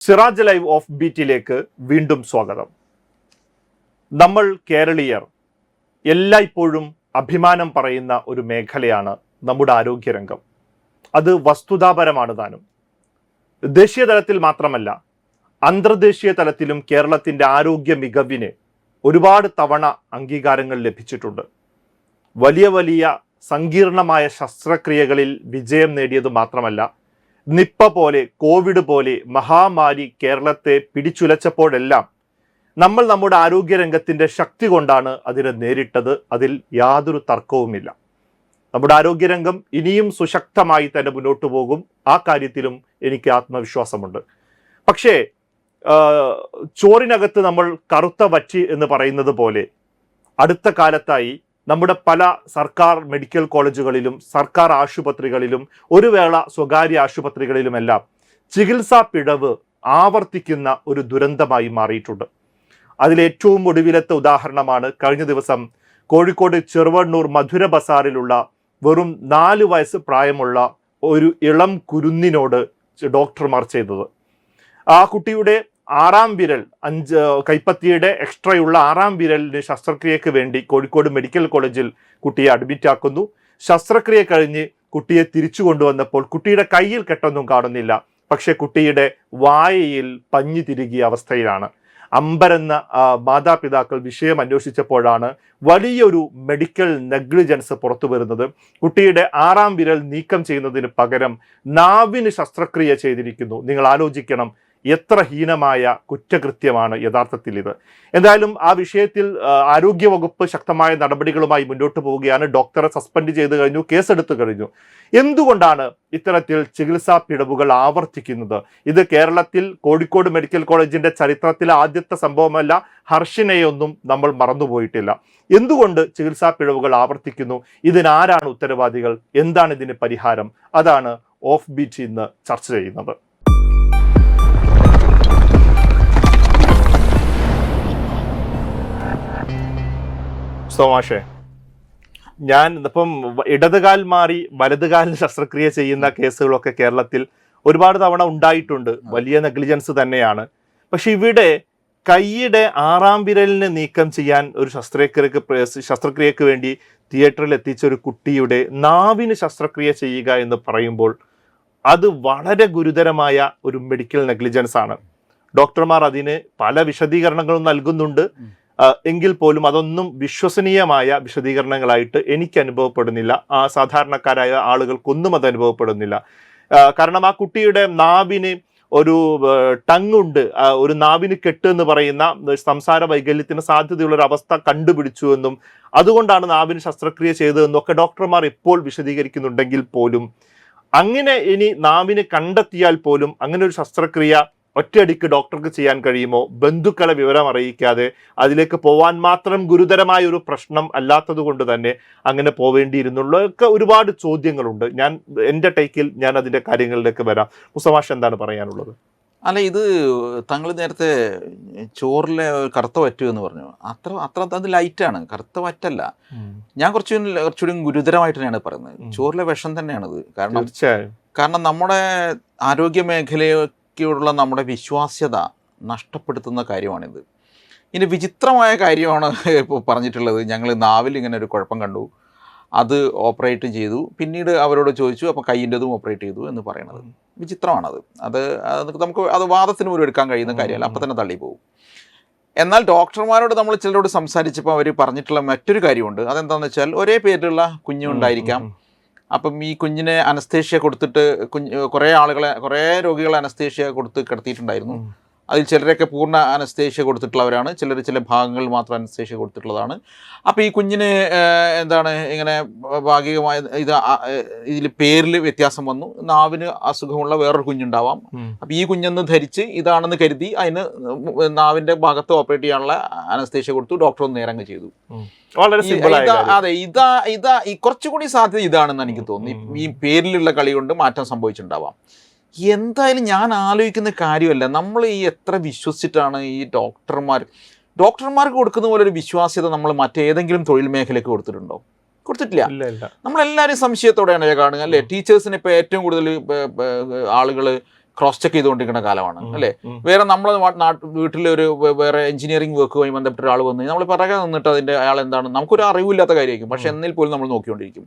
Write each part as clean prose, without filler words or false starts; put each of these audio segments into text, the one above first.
Siraj live of ബീറ്റിലേക്ക് വീണ്ടും സ്വാഗതം. നമ്മൾ കേരളീയർ എല്ലായ്പ്പോഴും അഭിമാനം പറയുന്ന ഒരു മേഖലയാണ് നമ്മുടെ ആരോഗ്യരംഗം. അത് വസ്തുതാപരമാണ് താനും. ദേശീയ തലത്തിൽ മാത്രമല്ല, അന്തർദേശീയ തലത്തിലും കേരളത്തിൻ്റെ ആരോഗ്യ മികവിന് ഒരുപാട് തവണ അംഗീകാരങ്ങൾ ലഭിച്ചിട്ടുണ്ട്. വലിയ വലിയ സങ്കീർണമായ ശസ്ത്രക്രിയകളിൽ വിജയം നേടിയത് മാത്രമല്ല, നിപ്പ പോലെ, കോവിഡ് പോലെ മഹാമാരി കേരളത്തെ പിടിച്ചുലച്ചപ്പോഴെല്ലാം നമ്മൾ നമ്മുടെ ആരോഗ്യരംഗത്തിൻ്റെ ശക്തി കൊണ്ടാണ് അതിനെ നേരിട്ടത്. അതിൽ യാതൊരു തർക്കവുമില്ല. നമ്മുടെ ആരോഗ്യരംഗം ഇനിയും സുശക്തമായി തന്നെ മുന്നോട്ട് പോകും. ആ കാര്യത്തിലും എനിക്ക് ആത്മവിശ്വാസമുണ്ട്. പക്ഷേ ചോറിനകത്ത് നമ്മൾ കറുത്ത വറ്റി എന്ന് പറയുന്നത് പോലെ അടുത്ത കാലത്തായി നമ്മുടെ പല സർക്കാർ മെഡിക്കൽ കോളേജുകളിലും സർക്കാർ ആശുപത്രികളിലും ഒരു വേള സ്വകാര്യ ആശുപത്രികളിലുമെല്ലാം ചികിത്സാ പിഴവ് ആവർത്തിക്കുന്ന ഒരു ദുരന്തമായി മാറിയിട്ടുണ്ട്. അതിലേറ്റവും ഒടുവിലത്തെ ഉദാഹരണമാണ് കഴിഞ്ഞ ദിവസം കോഴിക്കോട് ചെറുവണ്ണൂർ മധുര ബസാറിലുള്ള വെറും 4 വയസ്സ് പ്രായമുള്ള ഒരു ഇളം കുരുന്നിനോട് ഡോക്ടർമാർ ചെയ്തത്. ആ കുട്ടിയുടെ 6-ാം വിരൽ, കൈപ്പത്തിയുടെ എക്സ്ട്രയുള്ള 6-ാം വിരലിന് ശസ്ത്രക്രിയക്ക് വേണ്ടി കോഴിക്കോട് മെഡിക്കൽ കോളേജിൽ കുട്ടിയെ അഡ്മിറ്റാക്കുന്നു. ശസ്ത്രക്രിയ കഴിഞ്ഞ് കുട്ടിയെ തിരിച്ചു കൊണ്ടുവന്നപ്പോൾ കുട്ടിയുടെ കയ്യിൽ കെട്ടൊന്നും കാണുന്നില്ല. പക്ഷെ കുട്ടിയുടെ വായയിൽ പഞ്ഞി തിരുകിയ അവസ്ഥയിലാണ്. അമ്പരന്ന മാതാപിതാക്കൾ വിഷയം അന്വേഷിച്ചപ്പോഴാണ് വലിയൊരു മെഡിക്കൽ നെഗ്ലിജൻസ് പുറത്തു വരുന്നത്. കുട്ടിയുടെ 6-ാം വിരൽ നീക്കം ചെയ്യുന്നതിന് പകരം നാവിന് ശസ്ത്രക്രിയ ചെയ്തിരിക്കുന്നു. നിങ്ങൾ ആലോചിക്കണം, എത്ര ഹീനമായ കുറ്റകൃത്യമാണ് യഥാർത്ഥത്തിൽ ഇത്. എന്തായാലും ആ വിഷയത്തിൽ ആരോഗ്യവകുപ്പ് ശക്തമായ നടപടികളുമായി മുന്നോട്ട് പോവുകയാണ്. ഡോക്ടറെ സസ്പെൻഡ് ചെയ്ത് കഴിഞ്ഞു, കേസെടുത്തു കഴിഞ്ഞു. എന്തുകൊണ്ടാണ് ഇത്തരത്തിൽ ചികിത്സാ പിഴവുകൾ ആവർത്തിക്കുന്നത്? ഇത് കേരളത്തിൽ കോഴിക്കോട് മെഡിക്കൽ കോളേജിന്റെ ചരിത്രത്തിലെ ആദ്യത്തെ സംഭവമല്ല. ഹർഷിനെയൊന്നും നമ്മൾ മറന്നുപോയിട്ടില്ല. എന്തുകൊണ്ട് ചികിത്സാ പിഴവുകൾ ആവർത്തിക്കുന്നു? ഇതിനാരാണ് ഉത്തരവാദികൾ? എന്താണ് ഇതിന് പരിഹാരം? അതാണ് ഓഫ് ബീറ്റ് ഇന്ന് ചർച്ച ചെയ്യുന്നത്. സോമാഷേ, ഞാൻ ഇപ്പം ഇടതുകാൽ മാറി വലതുകാലിന് ശസ്ത്രക്രിയ ചെയ്യുന്ന കേസുകളൊക്കെ കേരളത്തിൽ ഒരുപാട് തവണ ഉണ്ടായിട്ടുണ്ട്. വലിയ നെഗ്ലിജൻസ് തന്നെയാണ്. പക്ഷെ ഇവിടെ കൈയുടെ 6-ാം വിരലിന് നീക്കം ചെയ്യാൻ ഒരു ശസ്ത്രക്രിയക്ക് വേണ്ടി തിയേറ്ററിൽ എത്തിച്ച ഒരു കുട്ടിയുടെ നാവിന് ശസ്ത്രക്രിയ ചെയ്യുക എന്ന് പറയുമ്പോൾ അത് വളരെ ഗുരുതരമായ ഒരു മെഡിക്കൽ നെഗ്ലിജൻസ് ആണ്. ഡോക്ടർമാർ അതിന് പല വിശദീകരണങ്ങളും നൽകുന്നുണ്ട്. എങ്കിൽ പോലും അതൊന്നും വിശ്വസനീയമായ വിശദീകരണങ്ങളായിട്ട് എനിക്ക് അനുഭവപ്പെടുന്നില്ല. സാധാരണക്കാരായ ആളുകൾക്കൊന്നും അത് അനുഭവപ്പെടുന്നില്ല. കാരണം ആ കുട്ടിയുടെ നാവിന് ഒരു ടങ്ങുണ്ട്, ഒരു നാവിന് കെട്ട് എന്ന് പറയുന്ന സംസാര വൈകല്യത്തിന് സാധ്യതയുള്ളൊരു അവസ്ഥ കണ്ടുപിടിച്ചു എന്നും അതുകൊണ്ടാണ് നാവിന് ശസ്ത്രക്രിയ ചെയ്തതെന്നും ഒക്കെ ഡോക്ടർമാർ ഇപ്പോൾ വിശദീകരിക്കുന്നുണ്ടെങ്കിൽ പോലും, അങ്ങനെ ഇനി നാവിന് കണ്ടെത്തിയാൽ പോലും അങ്ങനെ ഒരു ശസ്ത്രക്രിയ ഒറ്റയടിക്ക് ഡോക്ടർക്ക് ചെയ്യാൻ കഴിയുമോ? ബന്ധുക്കളെ വിവരം അറിയിക്കാതെ അതിലേക്ക് പോവാൻ മാത്രം ഗുരുതരമായ ഒരു പ്രശ്നം അല്ലാത്തത് കൊണ്ട് തന്നെ അങ്ങനെ പോവേണ്ടിയിരുന്നുള്ളതൊക്കെ ഒരുപാട് ചോദ്യങ്ങളുണ്ട്. എൻ്റെ ടേക്കിൽ ഞാൻ അതിൻ്റെ കാര്യങ്ങളിലേക്ക് വരാം. മുസമാഷ്, എന്താണ് പറയാനുള്ളത്? അല്ല, ഇത് താങ്കൾ നേരത്തെ ചോറിലെ കറുത്ത വറ്റു എന്ന് പറഞ്ഞു. അത്ര അത് ലൈറ്റാണ്, കറുത്ത വറ്റല്ല. ഞാൻ കുറച്ചുകൂടി ഗുരുതരമായിട്ട് തന്നെയാണ് പറയുന്നത്. ചോറിലെ വിഷം തന്നെയാണത്. കാരണം നമ്മുടെ ആരോഗ്യ മേഖലയോടുള്ള നമ്മുടെ വിശ്വാസ്യത നഷ്ടപ്പെടുത്തുന്ന കാര്യമാണിത്. ഇനി വിചിത്രമായ കാര്യമാണ് ഇപ്പോൾ പറഞ്ഞിട്ടുള്ളത്. ഞങ്ങൾ നാവിൽ ഇങ്ങനെ ഒരു കുഴപ്പം കണ്ടു, അത് ഓപ്പറേറ്റ് ചെയ്തു, പിന്നീട് അവരോട് ചോദിച്ചു, അപ്പോൾ കയ്യിൻ്റെതും ഓപ്പറേറ്റ് ചെയ്തു എന്ന് പറയുന്നത് വിചിത്രമാണത്. അത് നമുക്ക് അത് വാദത്തിന് പോലും എടുക്കാൻ കഴിയുന്ന കാര്യമല്ല. അപ്പം തന്നെ തള്ളിപ്പോകും. എന്നാൽ ഡോക്ടർമാരോട് നമ്മൾ ചിലരോട് സംസാരിച്ചപ്പോൾ അവർ പറഞ്ഞിട്ടുള്ള മറ്റൊരു കാര്യമുണ്ട്. അതെന്താണെന്ന് വെച്ചാൽ, ഒരേ പേരിലുള്ള കുഞ്ഞുണ്ടായിരിക്കാം. അപ്പം ഈ കുഞ്ഞിനെ അനസ്തേഷ്യ കൊടുത്തിട്ട് കുറേ രോഗികളെ അനസ്തേഷ്യ കൊടുത്ത് കിടത്തിയിട്ടുണ്ടായിരുന്നു. അതിൽ ചിലരൊക്കെ പൂർണ്ണ അനസ്തേഷ്യ കൊടുത്തിട്ടുള്ളവരാണ്, ചില ഭാഗങ്ങളിൽ മാത്രം അനസ്തേഷ്യ കൊടുത്തിട്ടുള്ളതാണ്. അപ്പോൾ ഈ കുഞ്ഞിന് ഇങ്ങനെ ഭാഗികമായ ഇതിൽ പേരിൽ വ്യത്യാസം വന്നു. നാവിന് അസുഖമുള്ള വേറൊരു കുഞ്ഞുണ്ടാവാം. അപ്പോൾ ഈ കുഞ്ഞെന്ന് ധരിച്ച് ഇതാണെന്ന് കരുതി അതിന് നാവിൻ്റെ ഭാഗത്ത് ഓപ്പറേറ്റ് ചെയ്യാനുള്ള അനസ്തേഷ്യ കൊടുത്തു. ഡോക്ടർ ഒന്ന് നേരങ്ങ് ചെയ്തു. അതെ, ഈ കുറച്ചുകൂടി സാധ്യത ഇതാണെന്ന് എനിക്ക് തോന്നുന്നു. ഈ പേരിലുള്ള കളി കൊണ്ട് മാറ്റം സംഭവിച്ചിട്ടുണ്ടാവാം. എന്തായാലും ഞാൻ ആലോചിക്കുന്ന കാര്യമല്ല, നമ്മൾ ഈ എത്ര വിശ്വസിച്ചിട്ടാണ് ഈ ഡോക്ടർമാർക്ക് കൊടുക്കുന്ന പോലെ ഒരു വിശ്വാസ്യത നമ്മൾ മറ്റേതെങ്കിലും തൊഴിൽ മേഖലയ്ക്ക് കൊടുത്തിട്ടുണ്ടോ? കൊടുത്തിട്ടില്ല. നമ്മളെല്ലാവരും സംശയത്തോടെയാണ് കാണുക, അല്ലേ? ടീച്ചേഴ്സിന് ഇപ്പോൾ ഏറ്റവും കൂടുതൽ ആളുകൾ ക്രോസ് ചെക്ക് ചെയ്തുകൊണ്ടിരിക്കുന്ന കാലമാണ് അല്ലേ. വേറെ നമ്മളെ വീട്ടിലൊരു വേറെ എഞ്ചിനീയറിംഗ് വർക്കുമായി ബന്ധപ്പെട്ട ഒരാൾ വന്ന് നമ്മൾ പറയാൻ നിന്നിട്ട് അതിൻ്റെ അയാൾ എന്താണ് നമുക്കൊരു അറിവില്ലാത്ത കാര്യമായിരിക്കും, പക്ഷെ എന്നിൽ പോലും നമ്മൾ നോക്കിക്കൊണ്ടിരിക്കും.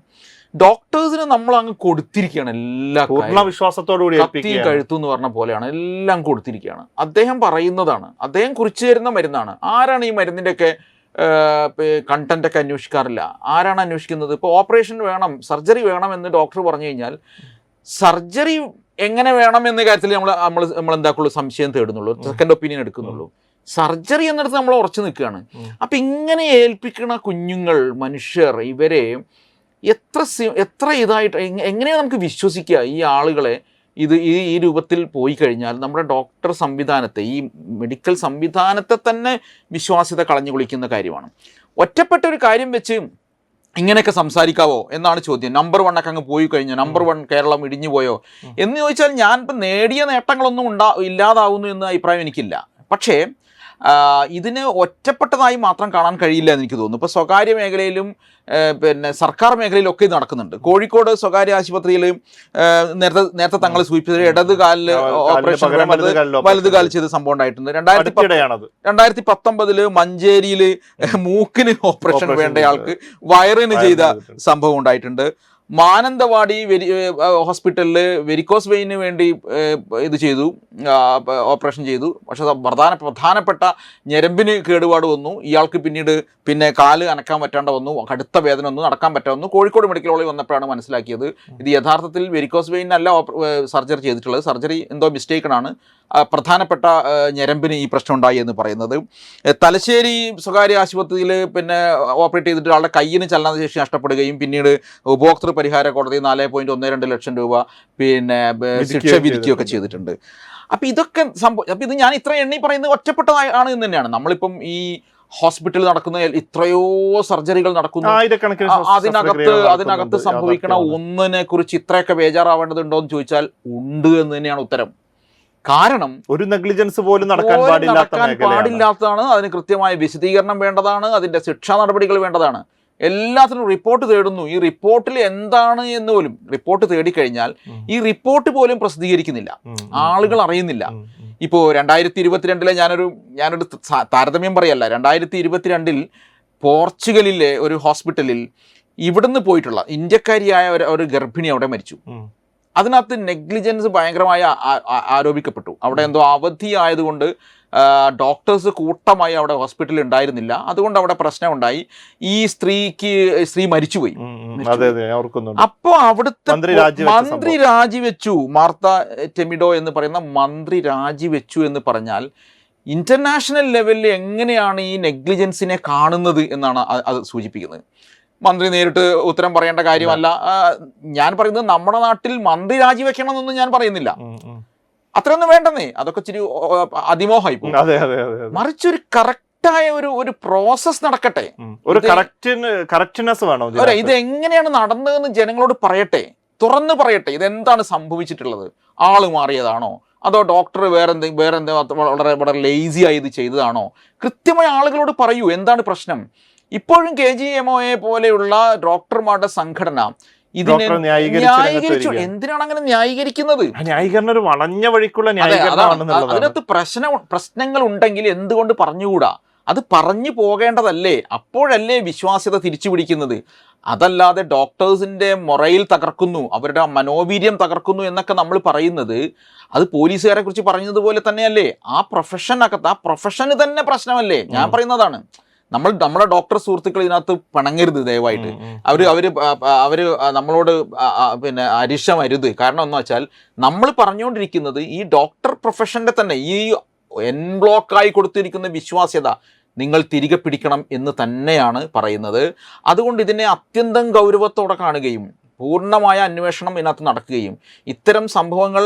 ഡോക്ടേഴ്സിന് നമ്മൾ അങ്ങ് കൊടുത്തിരിക്കുകയാണ് എല്ലാ വിശ്വാസത്തോടുകൂടി കത്തിയും കഴുത്തു എന്ന് പറഞ്ഞ പോലെയാണ് എല്ലാം കൊടുത്തിരിക്കുകയാണ്. അദ്ദേഹം പറയുന്നതാണ്, അദ്ദേഹം കുറിച്ചു തരുന്ന മരുന്നാണ്. ആരാണ് ഈ മരുന്നിൻ്റെയൊക്കെ കണ്ടന്റൊക്കെ അന്വേഷിക്കാറില്ല? ആരാണ് അന്വേഷിക്കുന്നത്? ഇപ്പോൾ ഓപ്പറേഷൻ വേണം, സർജറി വേണം എന്ന് ഡോക്ടർ പറഞ്ഞു കഴിഞ്ഞാൽ സർജറി എങ്ങനെ വേണം എന്ന കാര്യത്തിൽ നമ്മൾ എന്താക്കുള്ളൂ, സംശയം തേടുന്നുള്ളൂ, സെക്കൻഡ് ഒപ്പീനിയൻ എടുക്കുന്നുള്ളൂ. സർജറി എന്നിടത്ത് നമ്മൾ ഉറച്ചു നിൽക്കുകയാണ്. അപ്പം ഇങ്ങനെ ഏൽപ്പിക്കുന്ന കുഞ്ഞുങ്ങൾ, മനുഷ്യർ, ഇവരെ എത്ര ഇതായിട്ട് എങ്ങനെയാണ് നമുക്ക് വിശ്വസിക്കുക ഈ ആളുകളെ? ഈ രൂപത്തിൽ പോയി കഴിഞ്ഞാൽ നമ്മുടെ ഡോക്ടർ സംവിധാനത്തെ, ഈ മെഡിക്കൽ സംവിധാനത്തെ തന്നെ വിശ്വാസ്യത കളഞ്ഞു കുളിക്കുന്ന കാര്യമാണ്. ഒറ്റപ്പെട്ട ഒരു കാര്യം വെച്ച് ഇങ്ങനെയൊക്കെ സംസാരിക്കാവോ എന്നാണ് ചോദ്യം. നമ്പർ 1 ഒക്കെ അങ്ങ് പോയി കഴിഞ്ഞാൽ നമ്പർ 1 കേരളം ഇടിഞ്ഞു പോയോ എന്ന് ചോദിച്ചാൽ ഞാൻ ഇപ്പം നേടിയ നേട്ടങ്ങളൊന്നും ഇല്ലാതാവുന്നു എന്ന അഭിപ്രായം എനിക്കില്ല. പക്ഷേ ഇതിന് ഒറ്റപ്പെട്ടതായി മാത്രം കാണാൻ കഴിയില്ല എന്ന് എനിക്ക് തോന്നുന്നു. ഇപ്പോൾ സ്വകാര്യ മേഖലയിലും പിന്നെ സർക്കാർ മേഖലയിലൊക്കെ ഇത് നടക്കുന്നുണ്ട്. കോഴിക്കോട് സ്വകാര്യ ആശുപത്രിയിൽ നേരത്തെ തങ്ങൾ സൂചിപ്പിച്ചത് ഇടത് കാലിൽ ഓപ്പറേഷൻ വലത് കാലിൽ ചെയ്ത സംഭവം ഉണ്ടായിട്ടുണ്ട്. 2019 മഞ്ചേരിയിൽ മൂക്കിന് ഓപ്പറേഷൻ വേണ്ടയാൾക്ക് വയറിന് ചെയ്ത സംഭവം ഉണ്ടായിട്ടുണ്ട്. മാനന്തവാടി ഹോസ്പിറ്റലിൽ വെരിക്കോസ് വെയിന് വേണ്ടി ഇത് ചെയ്തു, ഓപ്പറേഷൻ ചെയ്തു. പക്ഷെ പ്രധാനപ്പെട്ട ഞരമ്പിന് കേടുപാട് വന്നു. ഇയാൾക്ക് പിന്നെ കാല് അനക്കാൻ പറ്റാണ്ട് വന്നു, കടുത്ത വേദന വന്നു, നടക്കാൻ പറ്റാൻ വന്നു. കോഴിക്കോട് മെഡിക്കൽ കോളേജിൽ വന്നപ്പോഴാണ് മനസ്സിലാക്കിയത് ഇത് യഥാർത്ഥത്തിൽ വെരിക്കോസ് വെയിനല്ല സർജറി ചെയ്തിട്ടുള്ളത്, സർജറി എന്തോ മിസ്റ്റേക്കണാണ്, പ്രധാനപ്പെട്ട ഞരമ്പിന് ഈ പ്രശ്നം ഉണ്ടായി എന്ന് പറയുന്നത്. തലശ്ശേരി സ്വകാര്യ ആശുപത്രിയിൽ പിന്നെ ഓപ്പറേറ്റ് ചെയ്തിട്ട് ആളുടെ കയ്യിന് ചലനശേഷി നഷ്ടപ്പെടുകയും പിന്നീട് ഉപഭോക്തൃ പരിഹാര കോടതി 4.12 ലക്ഷം രൂപ പിന്നെ ശിക്ഷ വിധിക്കുകയൊക്കെ ചെയ്തിട്ടുണ്ട്. അപ്പം ഇതൊക്കെ അപ്പം ഇത് ഞാൻ ഇത്ര എണ്ണി പറയുന്നത് ഒറ്റപ്പെട്ടതാണ് എന്ന് തന്നെയാണ്. നമ്മളിപ്പം ഈ ഹോസ്പിറ്റലിൽ നടക്കുന്ന എത്രയോ സർജറികൾ നടക്കുന്നു, അതിനകത്ത് സംഭവിക്കണ ഒന്നിനെ കുറിച്ച് ഇത്രയൊക്കെ ബേജാറാവേണ്ടതുണ്ടോ എന്ന് ചോദിച്ചാൽ ഉണ്ട് എന്ന് തന്നെയാണ് ഉത്തരം. കാരണം ഒരു നെഗ്ലിജൻസ് പോലും നടക്കാൻ പാടില്ലാത്തതാണ്. അതിന് കൃത്യമായ വിശദീകരണം വേണ്ടതാണ്, അതിന്റെ ശിക്ഷാ നടപടികൾ വേണ്ടതാണ്. എല്ലാത്തിനും റിപ്പോർട്ട് തേടുന്നു. ഈ റിപ്പോർട്ടിൽ എന്താണ് എന്ന് പോലും റിപ്പോർട്ട് തേടിക്കഴിഞ്ഞാൽ ഈ റിപ്പോർട്ട് പോലും പ്രസിദ്ധീകരിക്കുന്നില്ല, ആളുകൾ അറിയുന്നില്ല. ഇപ്പോൾ 2022 ഞാനൊരു താരതമ്യം പറയല്ല, 2022 പോർച്ചുഗലിലെ ഒരു ഹോസ്പിറ്റലിൽ ഇവിടുന്ന് പോയിട്ടുള്ള ഇന്ത്യക്കാരിയായ ഒരു ഗർഭിണി അവിടെ മരിച്ചു. അതിനകത്ത് നെഗ്ലിജൻസ് ഭയങ്കരമായി ആരോപിക്കപ്പെട്ടു. അവിടെ എന്തോ അവധി ആയതുകൊണ്ട് ഡോക്ടേഴ്സ് കൂട്ടമായി അവിടെ ഹോസ്പിറ്റലിൽ ഉണ്ടായിരുന്നില്ല, അതുകൊണ്ട് അവിടെ പ്രശ്നമുണ്ടായി. ഈ സ്ത്രീ മരിച്ചുപോയി. അപ്പോൾ അവിടുത്തെ മന്ത്രി രാജിവെച്ചു. മാർത്ത ടെമിഡോ എന്ന് പറയുന്ന മന്ത്രി രാജിവെച്ചു എന്ന് പറഞ്ഞാൽ ഇന്റർനാഷണൽ ലെവലിൽ എങ്ങനെയാണ് ഈ നെഗ്ലിജൻസിനെ കാണുന്നത് എന്നാണ് അത് സൂചിപ്പിക്കുന്നത്. മന്ത്രി നേരിട്ട് ഉത്തരം പറയേണ്ട കാര്യമല്ല. ഞാൻ പറയുന്നത് നമ്മുടെ നാട്ടിൽ മന്ത്രി രാജിവെക്കണമെന്നൊന്നും ഞാൻ പറയുന്നില്ല, അത്രയൊന്നും വേണ്ടെന്നേ, അതൊക്കെ ഇച്ചിരി അതിമോഹമായി പോകും. മറിച്ചൊരു കറക്റ്റായ ഒരു പ്രോസസ് നടക്കട്ടെ, ഒരു കറക്റ്റ്നെസ് വേണം. ഇത് എങ്ങനെയാണ് നടന്നതെന്ന് ജനങ്ങളോട് പറയട്ടെ, തുറന്ന് പറയട്ടെ. ഇതെന്താണ് സംഭവിച്ചിട്ടുള്ളത്? ആള് മാറിയതാണോ, അതോ ഡോക്ടർ വേറെന്തോ വളരെ ലേസി ആയി ഇത് ചെയ്തതാണോ? കൃത്യമായ ആളുകളോട് പറയൂ എന്താണ് പ്രശ്നം. ഇപ്പോഴും KGMOയെ പോലെയുള്ള ഡോക്ടർമാരുടെ സംഘടന ഇതിനെ ന്യായീകരിച്ചു. എന്തിനാണ് അങ്ങനെ ന്യായീകരിക്കുന്നത്? ന്യായീകരണം ഒരു വളഞ്ഞ വഴിക്കുള്ള അതിനകത്ത് പ്രശ്നങ്ങൾ ഉണ്ടെങ്കിൽ എന്തുകൊണ്ട് പറഞ്ഞുകൂടാ? അത് പറഞ്ഞു പോകേണ്ടതല്ലേ? അപ്പോഴല്ലേ വിശ്വാസ്യത തിരിച്ചു പിടിക്കുന്നത്. അതല്ലാതെ ഡോക്ടേഴ്സിന്റെ മൊറയിൽ തകർക്കുന്നു, അവരുടെ മനോവീര്യം തകർക്കുന്നു എന്നൊക്കെ നമ്മൾ പറയുന്നത് അത് പോലീസുകാരെ കുറിച്ച് പറഞ്ഞതുപോലെ തന്നെയല്ലേ? ആ പ്രൊഫഷന് തന്നെ പ്രശ്നമല്ലേ? ഞാൻ പറയുന്നതാണ്. നമ്മുടെ ഡോക്ടർ സുഹൃത്തുക്കൾ ഇതിനകത്ത് പിണങ്ങരുത് ദയവായിട്ട്. അവര് നമ്മളോട് പിന്നെ അരിശമരുത്. കാരണം എന്ന് വെച്ചാൽ നമ്മൾ പറഞ്ഞുകൊണ്ടിരിക്കുന്നത് ഈ ഡോക്ടർ പ്രൊഫഷന്റെ തന്നെ ഈ എൻബ്ലോക്കായി കൊടുത്തിരിക്കുന്ന വിശ്വാസ്യത നിങ്ങൾ തിരികെ പിടിക്കണം എന്ന് തന്നെയാണ് പറയുന്നത്. അതുകൊണ്ട് ഇതിനെ അത്യന്തം ഗൗരവത്തോടെ കാണുകയും പൂർണ്ണമായ അന്വേഷണം ഇതിനകത്ത് നടക്കുകയും ഇത്തരം സംഭവങ്ങൾ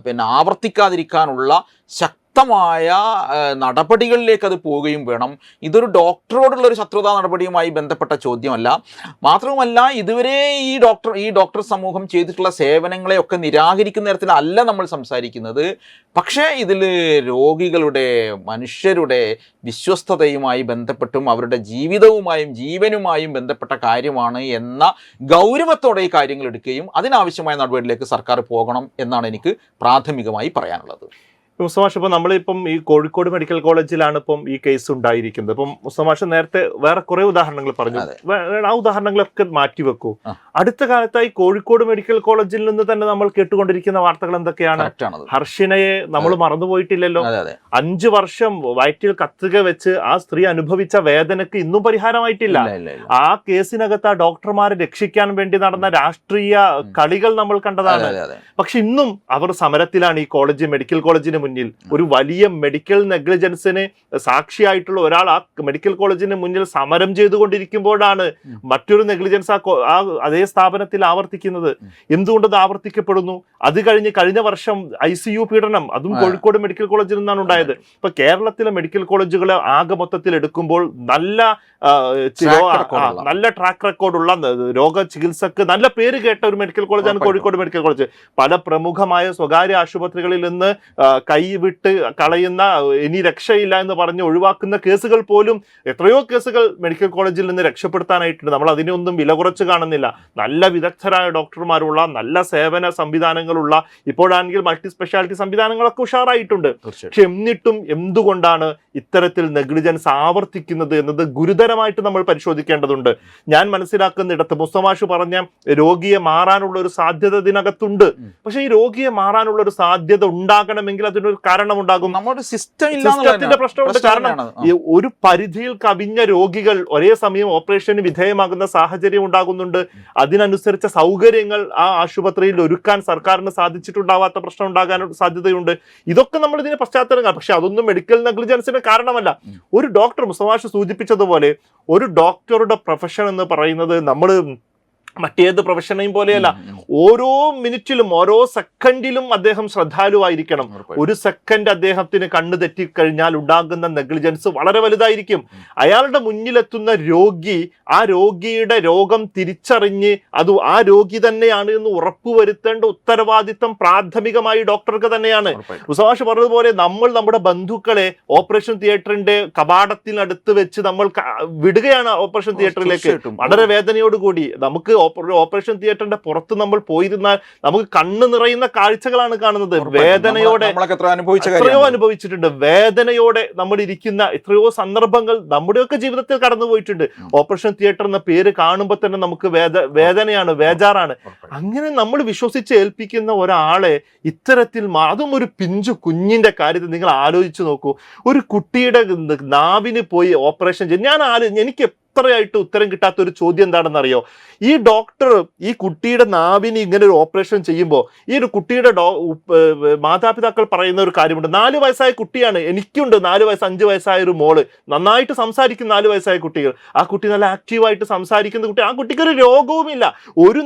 പിന്നെ ആവർത്തിക്കാതിരിക്കാനുള്ള ശക്തമായ നടപടികളിലേക്ക് അത് പോവുകയും വേണം. ഇതൊരു ഡോക്ടറോടുള്ള ഒരു ശത്രുതാ നടപടിയുമായി ബന്ധപ്പെട്ട ചോദ്യമല്ല. മാത്രവുമല്ല, ഇതുവരെ ഈ ഡോക്ടർ സമൂഹം ചെയ്തിട്ടുള്ള സേവനങ്ങളെയൊക്കെ നിരാകരിക്കുന്ന തരത്തിലല്ല നമ്മൾ സംസാരിക്കുന്നത്. പക്ഷേ ഇതിൽ രോഗികളുടെ, മനുഷ്യരുടെ വിശ്വസ്തതയുമായി ബന്ധപ്പെട്ടും അവരുടെ ജീവിതവുമായും ജീവനുമായും ബന്ധപ്പെട്ട കാര്യമാണ് എന്ന ഗൗരവത്തോടെ ഈ കാര്യങ്ങൾ എടുക്കുകയും അതിനാവശ്യമായ നടപടിയിലേക്ക് സർക്കാർ പോകണം എന്നാണ് എനിക്ക് പ്രാഥമികമായി പറയാനുള്ളത്. മുസ്തഫാഷ്, ഇപ്പം നമ്മളിപ്പം ഈ കോഴിക്കോട് മെഡിക്കൽ കോളേജിലാണ് ഇപ്പം ഈ കേസ് ഉണ്ടായിരിക്കുന്നത്. ഇപ്പം മുസ്തഫാഷ് നേരത്തെ വേറെ കുറെ ഉദാഹരണങ്ങൾ പറഞ്ഞു, ആ ഉദാഹരണങ്ങളൊക്കെ മാറ്റിവെക്കൂ. അടുത്ത കാലത്തായി കോഴിക്കോട് മെഡിക്കൽ കോളേജിൽ നിന്ന് തന്നെ നമ്മൾ കേട്ടുകൊണ്ടിരിക്കുന്ന വാർത്തകൾ എന്തൊക്കെയാണ്? ഹർഷിനയെ നമ്മൾ മറന്നുപോയിട്ടില്ലല്ലോ. 5 വർഷം വയറ്റിൽ കത്തുക വെച്ച് ആ സ്ത്രീ അനുഭവിച്ച വേദനക്ക് ഇന്നും പരിഹാരമായിട്ടില്ല. ആ കേസിനകത്ത് ആ ഡോക്ടർമാരെ രക്ഷിക്കാൻ വേണ്ടി നടന്ന രാഷ്ട്രീയ കളികൾ നമ്മൾ കണ്ടതാണ്. പക്ഷെ ഇന്നും അവർ സമരത്തിലാണ്. ഈ മെഡിക്കൽ കോളേജിന് മുന്നിൽ ഒരു വലിയ മെഡിക്കൽ നെഗ്ലിജൻസിന് സാക്ഷിയായിട്ടുള്ള ഒരാൾ ആ മെഡിക്കൽ കോളേജിന് മുന്നിൽ സമരം ചെയ്തുകൊണ്ടിരിക്കുമ്പോഴാണ് മറ്റൊരു നെഗ്ലിജൻസ് ആ അതേ സ്ഥാപനത്തിൽ ആവർത്തിക്കുന്നത്. എന്തുകൊണ്ടത് ആവർത്തിക്കപ്പെടുന്നു? അത് കഴിഞ്ഞ വർഷം ICU പീഡനം, അതും കോഴിക്കോട് മെഡിക്കൽ കോളേജിൽ നിന്നാണ് ഉണ്ടായത്. ഇപ്പൊ കേരളത്തിലെ മെഡിക്കൽ കോളേജുകളെ ആകെ മൊത്തത്തിൽ എടുക്കുമ്പോൾ നല്ല ട്രാക്ക് റെക്കോർഡുള്ള രോഗ ചികിത്സക്ക് നല്ല പേര് കേട്ട ഒരു മെഡിക്കൽ കോളേജാണ് കോഴിക്കോട് മെഡിക്കൽ കോളേജ്. പല പ്രമുഖമായ സ്വകാര്യ ആശുപത്രികളിൽ നിന്ന് കൈവിട്ട് കളയുന്ന, ഇനി രക്ഷയില്ല എന്ന് പറഞ്ഞ് ഒഴിവാക്കുന്ന കേസുകൾ പോലും, എത്രയോ കേസുകൾ മെഡിക്കൽ കോളേജിൽ നിന്ന് രക്ഷപ്പെടുത്താനായിട്ടുണ്ട്. നമ്മൾ അതിനൊന്നും വില കുറച്ച് കാണുന്നില്ല. നല്ല വിദഗ്ധരായ ഡോക്ടർമാരുള്ള, നല്ല സേവന സംവിധാനങ്ങളുള്ള, ഇപ്പോഴാണെങ്കിൽ മൾട്ടി സ്പെഷ്യാലിറ്റി സംവിധാനങ്ങളൊക്കെ ഉഷാറായിട്ടുണ്ട്. പക്ഷെ എന്നിട്ടും എന്തുകൊണ്ടാണ് ഇത്തരത്തിൽ നെഗ്ലിജൻസ് ആവർത്തിക്കുന്നത് എന്നത് ഗുരുതരമായിട്ട് നമ്മൾ പരിശോധിക്കേണ്ടതുണ്ട്. ഞാൻ മനസ്സിലാക്കുന്നിടത്ത് മുസ്തഫാഷ് പറഞ്ഞ രോഗിയെ മാറാനുള്ള ഒരു സാധ്യത ഇതിനകത്തുണ്ട്. പക്ഷെ ഈ രോഗിയെ മാറാനുള്ള ഒരു സാധ്യത ഉണ്ടാകണമെങ്കിൽ അതിനൊരു കാരണം ഉണ്ടാകും. നമ്മുടെ സിസ്റ്റത്തിന്റെ പ്രശ്നമുണ്ട്. കാരണം ഒരു പരിധിയിൽ കവിഞ്ഞ രോഗികൾ ഒരേ സമയം ഓപ്പറേഷന് വിധേയമാകുന്ന സാഹചര്യം ഉണ്ടാകുന്നുണ്ട്. അതിനനുസരിച്ച സൗകര്യങ്ങൾ ആ ആശുപത്രിയിൽ ഒരുക്കാൻ സർക്കാരിന് സാധിച്ചിട്ടുണ്ടാവാത്ത പ്രശ്നം ഉണ്ടാകാൻ സാധ്യതയുണ്ട്. ഇതൊക്കെ നമ്മൾ ഇതിന് പശ്ചാത്തലങ്ങൾ. പക്ഷെ അതൊന്നും മെഡിക്കൽ നെഗ്ലിജൻസിന് കാരണമല്ല. ഒരു ഡോക്ടർ, മുസ്തഫാഷ് സൂചിപ്പിച്ചതുപോലെ, ഒരു ഡോക്ടറുടെ പ്രൊഫഷൻ എന്ന് പറയുന്നത് നമ്മൾ മറ്റേത് പ്രൊഫഷനെയും പോലെയല്ല. ഓരോ മിനിറ്റിലും ഓരോ സെക്കൻഡിലും അദ്ദേഹം ശ്രദ്ധാലുവായിരിക്കണം. ഒരു സെക്കൻഡ് അദ്ദേഹത്തിന് കണ്ണ് തെറ്റിക്കഴിഞ്ഞാൽ ഉണ്ടാകുന്ന നെഗ്ലിജൻസ് വളരെ വലുതായിരിക്കും. അയാളുടെ മുന്നിലെത്തുന്ന രോഗി ആ രോഗിയുടെ രോഗം തിരിച്ചറിഞ്ഞ് അത് ആ രോഗി തന്നെയാണ് എന്ന് ഉറപ്പുവരുത്തേണ്ട ഉത്തരവാദിത്തം പ്രാഥമികമായി ഡോക്ടർക്ക് തന്നെയാണ്. മുസ്തഫാഷ് പറഞ്ഞതുപോലെ നമ്മൾ നമ്മുടെ ബന്ധുക്കളെ ഓപ്പറേഷൻ തിയേറ്ററിന്റെ കവാടത്തിനടുത്ത് വെച്ച് നമ്മൾ വിടുകയാണ് ഓപ്പറേഷൻ തിയേറ്ററിലേക്ക് വളരെ വേദനയോടുകൂടി. നമുക്ക് ഓപ്പറേഷൻ തിയേറ്ററിന്റെ പുറത്ത് നമ്മൾ പോയിരുന്നാൽ നമുക്ക് കണ്ണ് നിറയുന്ന കാഴ്ചകളാണ് കാണുന്നത്. വേദനയോടെ എത്രയോ അനുഭവിച്ചിട്ടുണ്ട്. വേദനയോടെ നമ്മൾ ഇരിക്കുന്ന എത്രയോ സന്ദർഭങ്ങൾ നമ്മുടെയൊക്കെ ജീവിതത്തിൽ കടന്നു പോയിട്ടുണ്ട്. ഓപ്പറേഷൻ തിയേറ്റർ എന്ന പേര് കാണുമ്പോൾ തന്നെ നമുക്ക് വേദനയാണ്, ബേജാറാണ്. അങ്ങനെ നമ്മൾ വിശ്വസിച്ച് ഏൽപ്പിക്കുന്ന ഒരാളെ ഇത്തരത്തിൽ, അതും ഒരു പിഞ്ചു കുഞ്ഞിന്റെ കാര്യത്തിൽ നിങ്ങൾ ആലോചിച്ച് നോക്കൂ. ഒരു കുട്ടിയുടെ നാവിന് പോയി ഓപ്പറേഷൻ ചെയ്ത് എനിക്ക് എത്രയായിട്ട് ഉത്തരം കിട്ടാത്ത ഒരു ചോദ്യം എന്താണെന്നറിയോ? ഈ ഡോക്ടർ ഈ കുട്ടിയുടെ നാവിന് ഇങ്ങനെ ഒരു ഓപ്പറേഷൻ ചെയ്യുമ്പോൾ ഈ ഒരു കുട്ടിയുടെ മാതാപിതാക്കൾ പറയുന്ന ഒരു കാര്യമുണ്ട്. 4 വയസ്സായ കുട്ടിയാണ്, എനിക്കുണ്ട് 4 വയസ്സ് 5 വയസ്സായ ഒരു മോള്, നന്നായിട്ട് സംസാരിക്കും 4 വയസ്സായ കുട്ടികൾ. ആ കുട്ടി നല്ല ആക്റ്റീവായിട്ട് സംസാരിക്കുന്ന കുട്ടി. ആ കുട്ടിക്ക് ഒരു രോഗവുമില്ല, ഒരു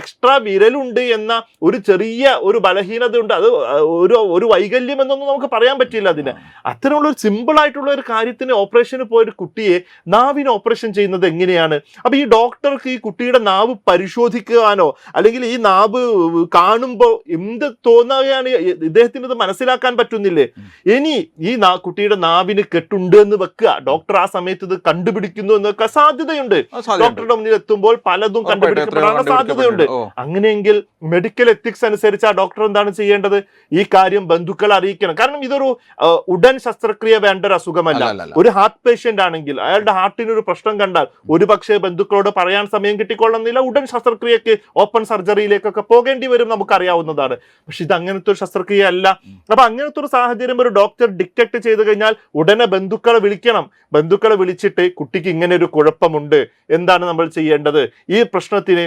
എക്സ്ട്രാ വിരലുണ്ട് എന്ന ഒരു ചെറിയ ഒരു ബലഹീനത ഉണ്ട്. അത് ഒരു വൈകല്യം എന്നൊന്നും നമുക്ക് പറയാൻ പറ്റില്ല അതിന്. അത്തരമുള്ള ഒരു സിമ്പിൾ ആയിട്ടുള്ള ഒരു കാര്യത്തിന് ഓപ്പറേഷന് പോയൊരു കുട്ടിയെ നാവിന് ഓപ്പറേഷൻ ചെയ്യുന്നത് എങ്ങനെയാണ്? അപ്പൊ ഈ ഡോക്ടർക്ക് ഈ കുട്ടിയുടെ നാവ് പരിശോധിക്കാനോ അല്ലെങ്കിൽ ഈ നാവ് കാണുമ്പോൾ എന്ത് തോന്നുകയാണ് ഇദ്ദേഹത്തിന് ഇത് മനസ്സിലാക്കാൻ പറ്റുന്നില്ലേ? ഇനി ഈ കുട്ടിയുടെ നാവിന് കെട്ടുണ്ട് എന്ന് വെക്കുക, ഡോക്ടർ ആ സമയത്ത് ഇത് കണ്ടുപിടിക്കുന്നു എന്നൊക്കെ സാധ്യതയുണ്ട്. ഡോക്ടറുടെ മുന്നിൽ എത്തുമ്പോൾ പലതും കണ്ടുപിടിക്കപ്പെടാനുള്ള സാധ്യതയുണ്ട്. അങ്ങനെയെങ്കിൽ മെഡിക്കൽ എത്തിക്സ് അനുസരിച്ച് ആ ഡോക്ടർ എന്താണ് ചെയ്യേണ്ടത്? ഈ കാര്യം ബന്ധുക്കളെ അറിയിക്കണം. കാരണം ഇതൊരു ഉടൻ ശസ്ത്രക്രിയ വേണ്ട ഒരു അസുഖമല്ല. ഒരു ഹാർട്ട് പേഷ്യന്റ് ആണെങ്കിൽ അയാളുടെ ഹാർട്ടിന് പ്രശ്നം കണ്ടാൽ ഒരു പക്ഷേ ബന്ധുക്കളോട് പറയാൻ സമയം കിട്ടിക്കൊള്ളുന്നില്ല. ഉടൻ ശസ്ത്രക്രിയക്ക്, ഓപ്പൺ സർജറിയിലേക്കൊക്കെ പോകേണ്ടി വരും, നമുക്കറിയാവുന്നതാണ്. പക്ഷെ ഇത് അങ്ങനത്തെ ഒരു ശസ്ത്രക്രിയ അല്ല. അപ്പൊ അങ്ങനത്തെ ഒരു സാഹചര്യം ഒരു ഡോക്ടർ ഡിറ്റക്ട് ചെയ്ത് കഴിഞ്ഞാൽ ഉടനെ ബന്ധുക്കളെ വിളിക്കണം. ബന്ധുക്കളെ വിളിച്ചിട്ട് കുട്ടിക്ക് ഇങ്ങനെ ഒരു കുഴപ്പമുണ്ട്, എന്താണ് നമ്മൾ ചെയ്യേണ്ടത്, ഈ പ്രശ്നത്തിന്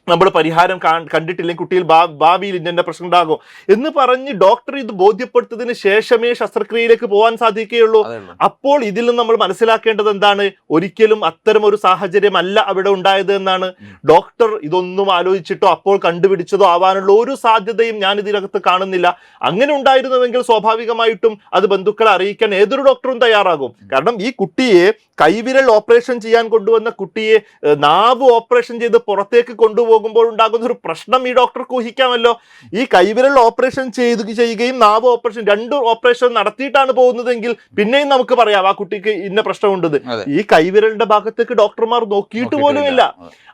നമ്മൾ പരിഹാരം കണ്ടിട്ടില്ലെങ്കിൽ കുട്ടിയിൽ ഭാവിയിൽ ഇന്ന പ്രശ്നം ഉണ്ടാകും എന്ന് പറഞ്ഞ് ഡോക്ടർ ഇത് ബോധ്യപ്പെടുത്തതിന് ശേഷമേ ശസ്ത്രക്രിയയിലേക്ക് പോകാൻ സാധിക്കുകയുള്ളൂ. അപ്പോൾ ഇതിൽ നിന്ന് നമ്മൾ മനസ്സിലാക്കേണ്ടത് എന്താണ്? ഒരിക്കലും അത്തരം ഒരു സാഹചര്യം അല്ല അവിടെ ഉണ്ടായത് എന്നാണ്. ഡോക്ടർ ഇതൊന്നും ആലോചിച്ചിട്ടോ അപ്പോൾ കണ്ടുപിടിച്ചതോ ആവാനുള്ള ഒരു സാധ്യതയും ഞാൻ ഇതിനകത്ത് കാണുന്നില്ല. അങ്ങനെ ഉണ്ടായിരുന്നുവെങ്കിൽ സ്വാഭാവികമായിട്ടും അത് ബന്ധുക്കളെ അറിയിക്കാൻ ഏതൊരു ഡോക്ടറും തയ്യാറാകും. കാരണം ഈ കുട്ടിയെ കൈവിരൽ ഓപ്പറേഷൻ ചെയ്യാൻ കൊണ്ടുവന്ന കുട്ടിയെ നാവ് ഓപ്പറേഷൻ ചെയ്ത് പുറത്തേക്ക് കൊണ്ടുപോകുമ്പോൾ ഉണ്ടാകുന്ന ഒരു പ്രശ്നം ഈ ഡോക്ടർക്ക് ഊഹിക്കാമല്ലോ. ഈ കൈവിരൽ ഓപ്പറേഷൻ ചെയ്യുകയും നാവ് ഓപ്പറേഷൻ, രണ്ട് ഓപ്പറേഷൻ നടത്തിയിട്ടാണ് പോകുന്നതെങ്കിൽ പിന്നെയും നമുക്ക് പറയാം ആ കുട്ടിക്ക് ഇന്ന പ്രശ്നമുണ്ടെന്ന്. ഈ കൈവിരലിന്റെ ഭാഗത്തേക്ക് ഡോക്ടർമാർ നോക്കിയിട്ട് പോലുമില്ല.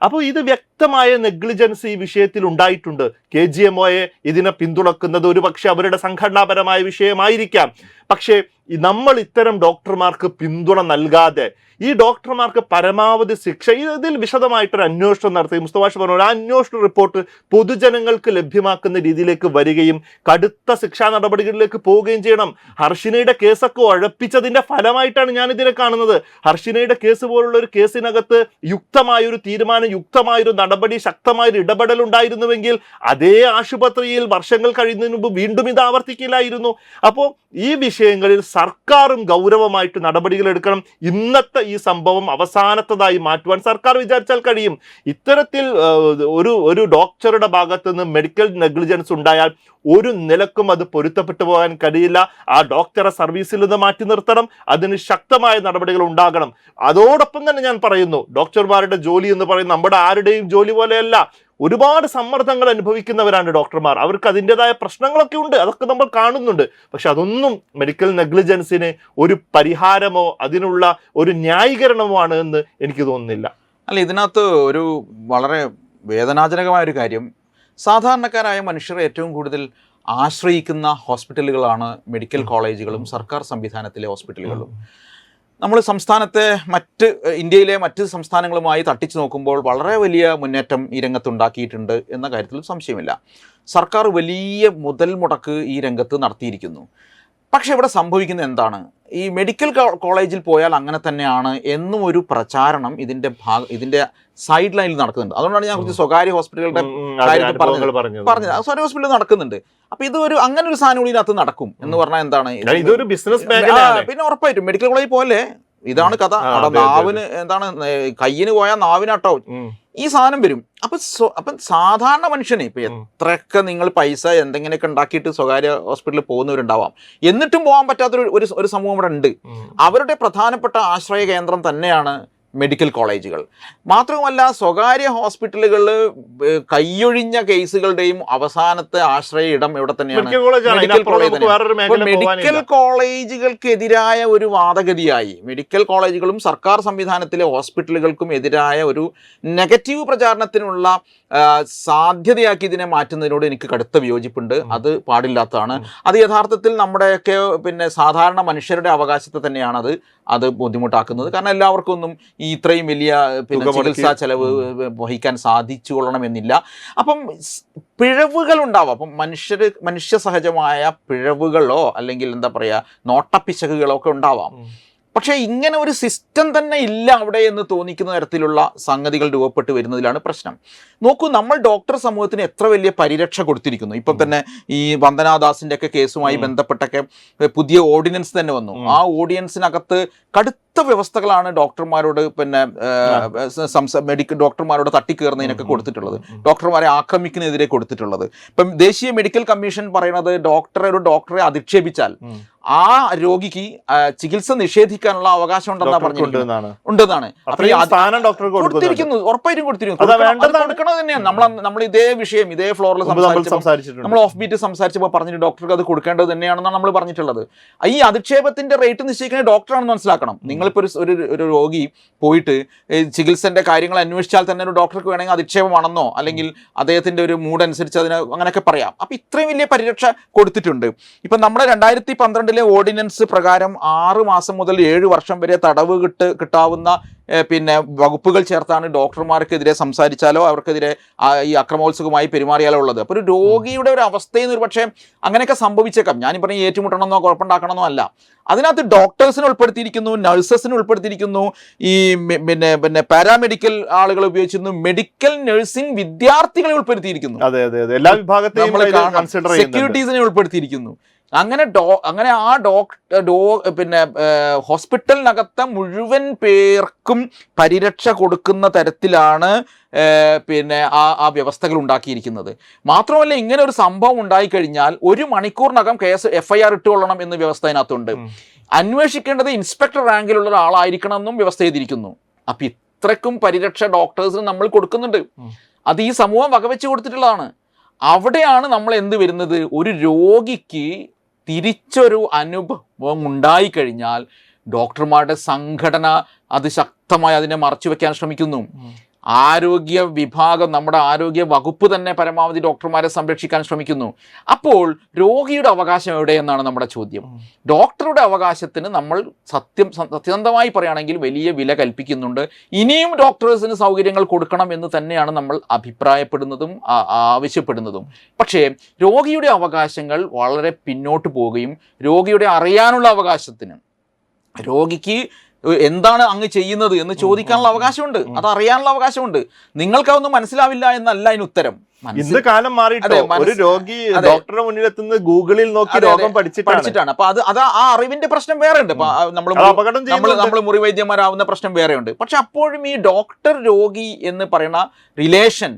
അപ്പോൾ ഇത് വ്യക്തമായ നെഗ്ലിജൻസ് ഈ വിഷയത്തിൽ ഉണ്ടായിട്ടുണ്ട്. KGMOയെ ഇതിനെ പിന്തുണക്കുന്നത് ഒരു പക്ഷെ അവരുടെ സംഘടനാപരമായ വിഷയമായിരിക്കാം. പക്ഷേ നമ്മൾ ഇത്തരം ഡോക്ടർമാർക്ക് പിന്തുണ നൽകാതെ ഈ ഡോക്ടർമാർക്ക് പരമാവധി ശിക്ഷ, ഇതിൽ വിശദമായിട്ടൊരു അന്വേഷണം നടത്തി മുസ്തഫാഷ് പറഞ്ഞു, ആ അന്വേഷണ റിപ്പോർട്ട് പൊതുജനങ്ങൾക്ക് ലഭ്യമാക്കുന്ന രീതിയിലേക്ക് വരികയും കടുത്ത ശിക്ഷാ നടപടികളിലേക്ക് പോവുകയും ചെയ്യണം. ഹർഷിനയുടെ കേസൊക്കെ ഉഴപ്പിച്ചതിന്റെ ഫലമായിട്ടാണ് ഞാൻ ഇതിനെ കാണുന്നത്. ഹർഷിനയുടെ കേസ് പോലുള്ള ഒരു കേസിനകത്ത് യുക്തമായൊരു തീരുമാനം, യുക്തമായൊരു നടപടി, ശക്തമായൊരു ഇടപെടൽ ഉണ്ടായിരുന്നുവെങ്കിൽ അതേ ആശുപത്രിയിൽ വർഷങ്ങൾ കഴിയുന്നതിന് മുമ്പ് വീണ്ടും ഇത് ആവർത്തിക്കില്ലായിരുന്നു. അപ്പോൾ ഈ വിഷയങ്ങളിൽ സർക്കാരും ഗൗരവമായിട്ട് നടപടികൾ എടുക്കണം. ഇന്നത്തെ ഈ സംഭവം അവസാനത്തതായി മാറ്റുവാൻ സർക്കാർ വിചാരിച്ചാൽ കഴിയും. ഇത്തരത്തിൽ ഒരു ഡോക്ടറുടെ ഭാഗത്ത് നിന്ന് മെഡിക്കൽ നെഗ്ലിജൻസ് ഉണ്ടായാൽ ഒരു നിലക്കും അത് പൊരുത്തപ്പെട്ടു പോകാൻ കഴിയില്ല. ആ ഡോക്ടറെ സർവീസിൽ നിന്ന് മാറ്റി നിർത്തണം. അതിന് ശക്തമായ നടപടികൾ ഉണ്ടാകണം. അതോടൊപ്പം തന്നെ ഞാൻ പറയുന്നു, ഡോക്ടർമാരുടെ ജോലി എന്ന് പറയുന്നത് നമ്മുടെ ആരുടെയും ജോലി പോലെയല്ല. ഒരുപാട് സമ്മർദ്ദങ്ങൾ അനുഭവിക്കുന്നവരാണ് ഡോക്ടർമാർ. അവർക്ക് അതിൻ്റെതായ പ്രശ്നങ്ങളൊക്കെ ഉണ്ട്, അതൊക്കെ നമ്മൾ കാണുന്നുണ്ട്. പക്ഷെ അതൊന്നും മെഡിക്കൽ നെഗ്ലിജൻസിന് ഒരു പരിഹാരമോ അതിനുള്ള ഒരു ന്യായീകരണമോ ആണ് എന്ന് എനിക്ക് തോന്നുന്നില്ല. അല്ല, ഇതിനകത്ത് ഒരു വളരെ വേദനാജനകമായ ഒരു കാര്യം, സാധാരണക്കാരായ മനുഷ്യരെ ഏറ്റവും കൂടുതൽ ആശ്രയിക്കുന്ന ഹോസ്പിറ്റലുകളാണ് മെഡിക്കൽ കോളേജുകളും സർക്കാർ സംവിധാനത്തിലെ ഹോസ്പിറ്റലുകളും. നമ്മൾ സംസ്ഥാനത്തെ ഇന്ത്യയിലെ മറ്റ് സംസ്ഥാനങ്ങളുമായി തട്ടിച്ചു നോക്കുമ്പോൾ വളരെ വലിയ മുന്നേറ്റം ഈ രംഗത്തുണ്ടാക്കിയിട്ടുണ്ട് എന്ന കാര്യത്തിൽ സംശയമില്ല. സർക്കാർ വലിയ മുതൽ മുടക്ക് ഈ രംഗത്ത് നടത്തിയിരിക്കുന്നു. പക്ഷെ ഇവിടെ സംഭവിക്കുന്നത് എന്താണ്? ഈ മെഡിക്കൽ കോളേജിൽ പോയാൽ അങ്ങനെ തന്നെയാണ് എന്നും ഒരു പ്രചാരണം ഇതിൻ്റെ സൈഡ് ലൈനിൽ നടക്കുന്നുണ്ട്. അതുകൊണ്ടാണ് ഞാൻ കുറച്ച് സ്വകാര്യ ഹോസ്പിറ്റലുകളുടെ കാര്യത്തിൽ പറഞ്ഞത്. സ്വകാര്യ ഹോസ്പിറ്റൽ നടക്കുന്നുണ്ട്. അപ്പൊ അങ്ങനെ ഒരു സാധനം കൂടി ഇതിനകത്ത് നടക്കും എന്ന് പറഞ്ഞാൽ എന്താണ്? ഇതൊരു ബിസിനസ്. പിന്നെ ഉറപ്പായിട്ടും മെഡിക്കൽ കോളേജ് പോലെ ഇതാണ് കഥ. അവിടെ നാവിന് എന്താണ്, കയ്യിന് പോയാൽ നാവിനാട്ടോ ഈ സാധനം വരും. അപ്പം സാധാരണ മനുഷ്യന് ഇപ്പൊ എത്രയൊക്കെ നിങ്ങൾ പൈസ എന്തെങ്കിലുമൊക്കെ ഉണ്ടാക്കിയിട്ട് സ്വകാര്യ ഹോസ്പിറ്റലിൽ പോകുന്നവരുണ്ടാവാം, എന്നിട്ടും പോകാൻ പറ്റാത്തൊരു ഒരു സമൂഹം ഇവിടെ ഉണ്ട്. അവരുടെ പ്രധാനപ്പെട്ട ആശ്രയ കേന്ദ്രം തന്നെയാണ് മെഡിക്കൽ കോളേജുകൾ. മാത്രവുമല്ല, സ്വകാര്യ ഹോസ്പിറ്റലുകളിൽ കൈയൊഴിഞ്ഞ കേസുകളുടെയും അവസാനത്തെ ആശ്രയ ഇടം ഇവിടെ തന്നെയാണ് മെഡിക്കൽ കോളേജ്. മെഡിക്കൽ കോളേജുകൾക്കെതിരായ ഒരു വാദഗതിയായി മെഡിക്കൽ കോളേജുകളും സർക്കാർ സംവിധാനത്തിലെ ഹോസ്പിറ്റലുകൾക്കും എതിരായ ഒരു നെഗറ്റീവ് പ്രചാരണത്തിനുള്ള സാധ്യതയാക്കി ഇതിനെ മാറ്റുന്നതിനോട് എനിക്ക് കടുത്ത വിയോജിപ്പുണ്ട്. അത് പാടില്ലാത്തതാണ്. അത് യഥാർത്ഥത്തിൽ നമ്മുടെയൊക്കെ സാധാരണ മനുഷ്യരുടെ അവകാശത്തെ തന്നെയാണ് അത് ബുദ്ധിമുട്ടാക്കുന്നത്. കാരണം എല്ലാവർക്കും ഒന്നും ഈ ഇത്രയും വലിയ ചികിത്സാ ചെലവ് വഹിക്കാൻ സാധിച്ചു കൊള്ളണമെന്നില്ല. അപ്പം പിഴവുകൾ ഉണ്ടാവാം. അപ്പം മനുഷ്യ സഹജമായ പിഴവുകളോ അല്ലെങ്കിൽ എന്താ പറയുക, നോട്ടപ്പിശകുകളോ ഒക്കെ ഉണ്ടാവാം. പക്ഷേ ഇങ്ങനെ ഒരു സിസ്റ്റം തന്നെ ഇല്ല അവിടെ എന്ന് തോന്നിക്കുന്ന തരത്തിലുള്ള സംഗതികൾ രൂപപ്പെട്ട് വരുന്നതിലാണ് പ്രശ്നം. നോക്കൂ, നമ്മൾ ഡോക്ടർ സമൂഹത്തിന് എത്ര വലിയ പരിരക്ഷ കൊടുത്തിരിക്കുന്നു. ഇപ്പം തന്നെ ഈ വന്ദനാദാസിൻ്റെ ഒക്കെ കേസുമായി ബന്ധപ്പെട്ടൊക്കെ പുതിയ ഓർഡിനൻസ് തന്നെ വന്നു. ആ ഓർഡിനൻസിനകത്ത് കടുത്ത വ്യവസ്ഥകളാണ് ഡോക്ടർമാരോട് ഡോക്ടർമാരോട് തട്ടിക്കയറുന്നതിനൊക്കെ കൊടുത്തിട്ടുള്ളത്, ഡോക്ടർമാരെ ആക്രമിക്കുന്നതിനെതിരെ കൊടുത്തിട്ടുള്ളത്. ഇപ്പം ദേശീയ മെഡിക്കൽ കമ്മീഷൻ പറയുന്നത് ഒരു ഡോക്ടറെ അധിക്ഷേപിച്ചാൽ ആ രോഗിക്ക് ചികിത്സ നിഷേധിക്കാനുള്ള അവകാശം ഉണ്ടെന്നാണ് ഉണ്ടെന്നാണ് കൊടുത്തിരിക്കുന്നു. ഉറപ്പായിട്ടും കൊടുത്തിരിക്കുന്നു തന്നെയാണ്. നമ്മൾ ഇതേ വിഷയം ഇതേ ഫ്ലോറിൽ നമ്മൾ ഓഫ് ബീറ്റ് സംസാരിച്ചപ്പോൾ പറഞ്ഞിട്ട് ഡോക്ടർക്ക് അത് കൊടുക്കേണ്ടത് തന്നെയാണെന്നാണ് നമ്മൾ പറഞ്ഞിട്ടുള്ളത്. ഈ അധിക്ഷേപത്തിന്റെ റേറ്റ് നിശ്ചയിക്കുന്ന ഡോക്ടറാണെന്ന് മനസ്സിലാക്കണം. നിങ്ങളിപ്പോൾ ഒരു രോഗി പോയിട്ട് ചികിത്സന്റെ കാര്യങ്ങൾ അന്വേഷിച്ചാൽ തന്നെ ഒരു ഡോക്ടർക്ക് വേണമെങ്കിൽ അധിക്ഷേപമാണെന്നോ അല്ലെങ്കിൽ അദ്ദേഹത്തിന്റെ ഒരു മൂഡ് അനുസരിച്ച് അതിന് അങ്ങനെയൊക്കെ പറയാം. അപ്പൊ ഇത്രയും വലിയ പരിരക്ഷ കൊടുത്തിട്ടുണ്ട്. ഇപ്പം നമ്മുടെ 2012 നിലവിലെ ഓർഡിനൻസ് പ്രകാരം 6 മാസം മുതൽ 7 വർഷം വരെ തടവ് കിട്ടാവുന്ന പിന്നെ വകുപ്പുകൾ ചേർത്താണ് ഡോക്ടർമാർക്കെതിരെ സംസാരിച്ചാലോ അവർക്കെതിരെ ഈ അക്രമോത്സുകമായി പെരുമാറിയാലോ ഉള്ളത്. അപ്പോൾ ഒരു രോഗിയുടെ ഒരു അവസ്ഥയിൽ ഒരു പക്ഷേ അങ്ങനെയൊക്കെ സംഭവിച്ചേക്കാം. ഞാനീ പറഞ്ഞ ഏറ്റുമുട്ടണമെന്നോ കുഴപ്പമുണ്ടാക്കണമെന്നോ അല്ല. അതിനകത്ത് ഡോക്ടേഴ്സിനെ ഉൾപ്പെടുത്തിയിരിക്കുന്നു, നഴ്സസിനെ ഉൾപ്പെടുത്തിയിരിക്കുന്നു, ഈ പിന്നെ പാരാമെഡിക്കൽ ആളുകൾ ഉപയോഗിച്ചിരുന്നു, മെഡിക്കൽ നഴ്സിംഗ് വിദ്യാർത്ഥികളെ ഉൾപ്പെടുത്തിയിരിക്കുന്നു, എല്ലാ വിഭാഗത്തെയും സെക്യൂരിറ്റീസിനെ ഉൾപ്പെടുത്തിയിരിക്കുന്നു. അങ്ങനെ ആ പിന്നെ ഹോസ്പിറ്റലിനകത്തെ മുഴുവൻ പേർക്കും പരിരക്ഷ കൊടുക്കുന്ന തരത്തിലാണ് പിന്നെ ആ വ്യവസ്ഥകൾ ഉണ്ടാക്കിയിരിക്കുന്നത്. മാത്രമല്ല, ഇങ്ങനെ ഒരു സംഭവം ഉണ്ടായിക്കഴിഞ്ഞാൽ 1 മണിക്കൂറിനകം FIR ഇട്ടുകൊള്ളണം എന്ന വ്യവസ്ഥ അതിനകത്തുണ്ട്. അന്വേഷിക്കേണ്ടത് ഇൻസ്പെക്ടർ റാങ്കിലുള്ള ഒരാളായിരിക്കണം എന്നും വ്യവസ്ഥ ചെയ്തിരിക്കുന്നു. അപ്പൊ ഇത്രക്കും പരിരക്ഷ ഡോക്ടേഴ്സിന് നമ്മൾ കൊടുക്കുന്നുണ്ട്. അത് ഈ സമൂഹം വകവെച്ച് കൊടുത്തിട്ടുള്ളതാണ്. അവിടെയാണ് നമ്മൾ എന്ത് വരുന്നത്, ഒരു രോഗിക്ക് തിരിച്ചൊരു അനുഭവം ഉണ്ടായിക്കഴിഞ്ഞാൽ ഡോക്ടർമാരുടെ സംഘടന അത് ശക്തമായി അതിനെ മറച്ചു വെക്കാൻ ശ്രമിക്കുന്നു. ആരോഗ്യ വിഭാഗം, നമ്മുടെ ആരോഗ്യ വകുപ്പ് തന്നെ പരമാവധി ഡോക്ടർമാരെ സംരക്ഷിക്കാൻ ശ്രമിക്കുന്നു. അപ്പോൾ രോഗിയുടെ അവകാശം എവിടെയെന്നാണ് നമ്മുടെ ചോദ്യം. ഡോക്ടറുടെ അവകാശത്തിന് നമ്മൾ സത്യസന്ധമായി പറയുകയാണെങ്കിൽ വലിയ വില കൽപ്പിക്കുന്നുണ്ട്. ഇനിയും ഡോക്ടേഴ്സിന് സൗകര്യങ്ങൾ കൊടുക്കണം എന്ന് തന്നെയാണ് നമ്മൾ അഭിപ്രായപ്പെടുന്നതും ആവശ്യപ്പെടുന്നതും. പക്ഷേ രോഗിയുടെ അവകാശങ്ങൾ വളരെ പിന്നോട്ട് പോവുകയും രോഗിയുടെ അറിയാനുള്ള അവകാശത്തിന്, രോഗിക്ക് എന്താണ് അങ്ങ് ചെയ്യുന്നത് എന്ന് ചോദിക്കാനുള്ള അവകാശമുണ്ട്, അത് അറിയാനുള്ള അവകാശമുണ്ട്. നിങ്ങൾക്കതൊന്നും മനസ്സിലാവില്ല എന്നല്ല അതിന് ഉത്തരം. ഇന്ന് കാലം മാറിയിട്ട് ഒരു രോഗി ഡോക്ടറുടെ മുന്നിൽ എത്തുന്നത് ഗൂഗിളിൽ നോക്കി രോഗം പഠിച്ചിട്ടാണ്. അപ്പൊ അത് ആ അറിവിന്റെ പ്രശ്നം വേറെ ഉണ്ട്. നമ്മൾ മുറിവൈദ്യന്മാരാവുന്ന പ്രശ്നം വേറെയുണ്ട്. പക്ഷെ അപ്പോഴും ഈ ഡോക്ടർ രോഗി എന്ന് പറയുന്ന റിലേഷൻ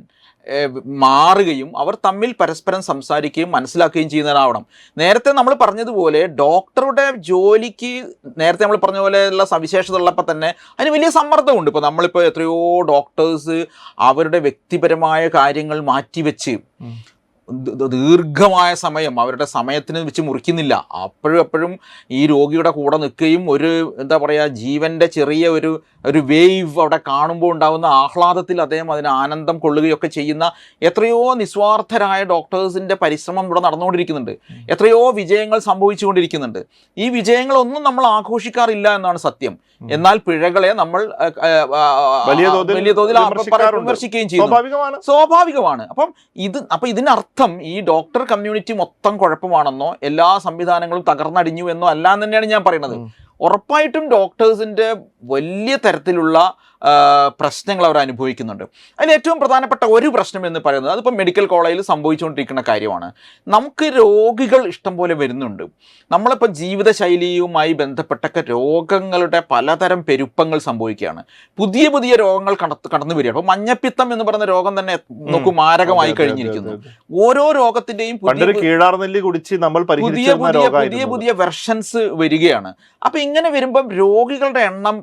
മാറുകയും അവർ തമ്മിൽ പരസ്പരം സംസാരിക്കുകയും മനസ്സിലാക്കുകയും ചെയ്യുന്നവരാവണം. നേരത്തെ നമ്മൾ പറഞ്ഞതുപോലെ ഡോക്ടറുടെ ജോലിക്ക് നേരത്തെ നമ്മൾ പറഞ്ഞ പോലെയുള്ള സവിശേഷത ഉള്ളപ്പോൾ തന്നെ അതിന് വലിയ സമ്മർദ്ദമുണ്ട്. ഇപ്പോൾ നമ്മളിപ്പോൾ എത്രയോ ഡോക്ടേഴ്സ് അവരുടെ വ്യക്തിപരമായ കാര്യങ്ങൾ മാറ്റിവെച്ച് ദീർഘമായ സമയം അവരുടെ സമയത്തിന് വെച്ച് മുറിക്കുന്നില്ല. അപ്പോഴും ഈ രോഗിയുടെ കൂടെ നിൽക്കുകയും എന്താ പറയുക, ജീവൻ്റെ ചെറിയ ഒരു വേവ് അവിടെ കാണുമ്പോൾ ഉണ്ടാകുന്ന ആഹ്ലാദത്തിൽ അദ്ദേഹം അതിന് ആനന്ദം കൊള്ളുകയൊക്കെ ചെയ്യുന്ന എത്രയോ നിസ്വാർത്ഥരായ ഡോക്ടേഴ്സിൻ്റെ പരിശ്രമം ഇവിടെ നടന്നുകൊണ്ടിരിക്കുന്നുണ്ട്. എത്രയോ വിജയങ്ങൾ സംഭവിച്ചുകൊണ്ടിരിക്കുന്നുണ്ട്. ഈ വിജയങ്ങളൊന്നും നമ്മൾ ആഘോഷിക്കാറില്ല എന്നാണ് സത്യം. എന്നാൽ പിഴകളെ നമ്മൾ വലിയ തോതിൽ വിമർശിക്കുകയും ചെയ്യുന്നു. സ്വാഭാവികമാണ്. അപ്പം ഇതിനർത്ഥം ഈ ഡോക്ടർ കമ്മ്യൂണിറ്റി മൊത്തം കുഴപ്പമാണെന്നോ എല്ലാ സംവിധാനങ്ങളും തകർന്നടിഞ്ഞു എന്നോ അല്ല എന്ന് തന്നെയാണ് ഞാൻ പറയുന്നത്. ഉറപ്പായിട്ടും ഡോക്ടേഴ്സിൻ്റെ വലിയ തരത്തിലുള്ള പ്രശ്നങ്ങൾ അവർ അനുഭവിക്കുന്നുണ്ട്. അതിൽ ഏറ്റവും പ്രധാനപ്പെട്ട ഒരു പ്രശ്നം എന്ന് പറയുന്നത്, അതിപ്പോൾ മെഡിക്കൽ കോളേജിൽ സംഭവിച്ചുകൊണ്ടിരിക്കുന്ന കാര്യമാണ്. നമുക്ക് രോഗികൾ ഇഷ്ടം പോലെ വരുന്നുണ്ട്. നമ്മളിപ്പോൾ ജീവിതശൈലിയുമായി ബന്ധപ്പെട്ടൊക്കെ രോഗങ്ങളുടെ പലതരം പെരുപ്പങ്ങൾ സംഭവിക്കുകയാണ്. പുതിയ രോഗങ്ങൾ കടന്നു വരികയാണ്. അപ്പോൾ മഞ്ഞപ്പിത്തം എന്ന് പറയുന്ന രോഗം തന്നെ നോക്കൂ മാരകമായി കഴിഞ്ഞിരിക്കുന്നു. ഓരോ രോഗത്തിൻ്റെയും പുതിയ വെർഷൻസ് വരികയാണ്. അപ്പോൾ ഇങ്ങനെ വരുമ്പം രോഗികളുടെ എണ്ണം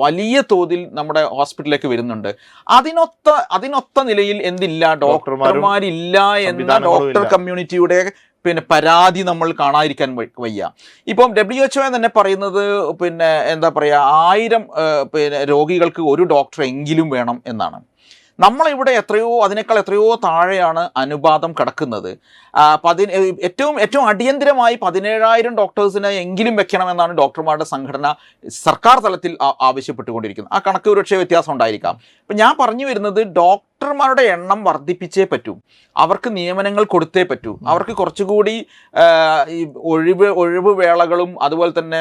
വലിയ തോതിൽ നമ്മുടെ ഹോസ്പിറ്റലിലേക്ക് വരുന്നുണ്ട്. അതിനൊത്ത നിലയിൽ എന്തില്ല, ഡോക്ടർമാരില്ല എന്ന ഡോക്ടർ കമ്മ്യൂണിറ്റിയുടെ പരാതി നമ്മൾ കാണാതിരിക്കാൻ വയ്യ. ഇപ്പം WHO തന്നെ പറയുന്നത് എന്താ പറയുക, 1000 രോഗികൾക്ക് ഒരു ഡോക്ടർ എങ്കിലും വേണം എന്നാണ്. നമ്മളിവിടെ അതിനേക്കാൾ എത്രയോ താഴെയാണ് അനുപാതം കിടക്കുന്നത്. ഏറ്റവും അടിയന്തിരമായി 17,000 ഡോക്ടേഴ്സിനെ എങ്കിലും വെക്കണമെന്നാണ് ഡോക്ടർമാരുടെ സംഘടന സർക്കാർ തലത്തിൽ ആവശ്യപ്പെട്ടുകൊണ്ടിരിക്കുന്നത്. ആ കണക്ക് ഒരുപക്ഷേ വ്യത്യാസം ഉണ്ടായിരിക്കാം. അപ്പം ഞാൻ പറഞ്ഞു വരുന്നത്, ഡോക്ടർമാരുടെ എണ്ണം വർദ്ധിപ്പിച്ചേ പറ്റൂ, അവർക്ക് നിയമനങ്ങൾ കൊടുത്തേ പറ്റൂ, അവർക്ക് കുറച്ചുകൂടി ഈ ഒഴിവ് വേളകളും അതുപോലെ തന്നെ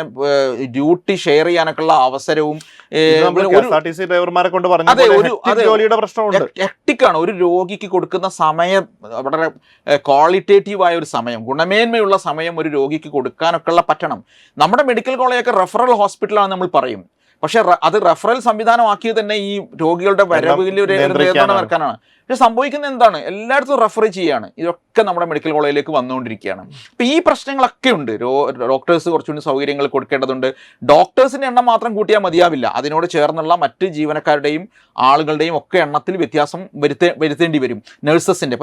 ഡ്യൂട്ടി ഷെയർ ചെയ്യാനൊക്കെയുള്ള അവസരവും. ഹെക്ടിക്കാണ് ഒരു രോഗിക്ക് കൊടുക്കുന്ന സമയം, വളരെ ക്വാളിറ്റേറ്റീവായ ഒരു സമയം, ഗുണമേന്മയുള്ള സമയം ഒരു രോഗിക്ക് കൊടുക്കാനൊക്കെയുള്ള പറ്റണം. നമ്മുടെ മെഡിക്കൽ കോളേജൊക്കെ റെഫറൽ ഹോസ്പിറ്റലാണെന്ന് നമ്മൾ പറയും. പക്ഷെ അത് റെഫറൽ സംവിധാനമാക്കിയത് തന്നെ ഈ രോഗികളുടെ വരവിൽ ഒരു നിയന്ത്രണം വെക്കാനാണ്. പക്ഷെ സംഭവിക്കുന്നത് എന്താണ്, എല്ലായിടത്തും റെഫർ ചെയ്യുകയാണ്. ഇതൊക്കെ നമ്മുടെ മെഡിക്കൽ കോളേജിലേക്ക് വന്നുകൊണ്ടിരിക്കുകയാണ്. അപ്പോൾ ഈ പ്രശ്നങ്ങളൊക്കെ ഉണ്ട്. ഡോക്ടേഴ്സ് കുറച്ചുകൂടി സൗകര്യങ്ങൾ കൊടുക്കേണ്ടതുണ്ട്. ഡോക്ടേഴ്സിൻ്റെ എണ്ണം മാത്രം കൂട്ടിയാൽ മതിയാവില്ല, അതിനോട് ചേർന്നുള്ള മറ്റ് ജീവനക്കാരുടെയും ആളുകളുടെയും ഒക്കെ എണ്ണത്തിൽ വ്യത്യാസം വരുത്തേണ്ടി വരും. നഴ്സസിൻ്റെ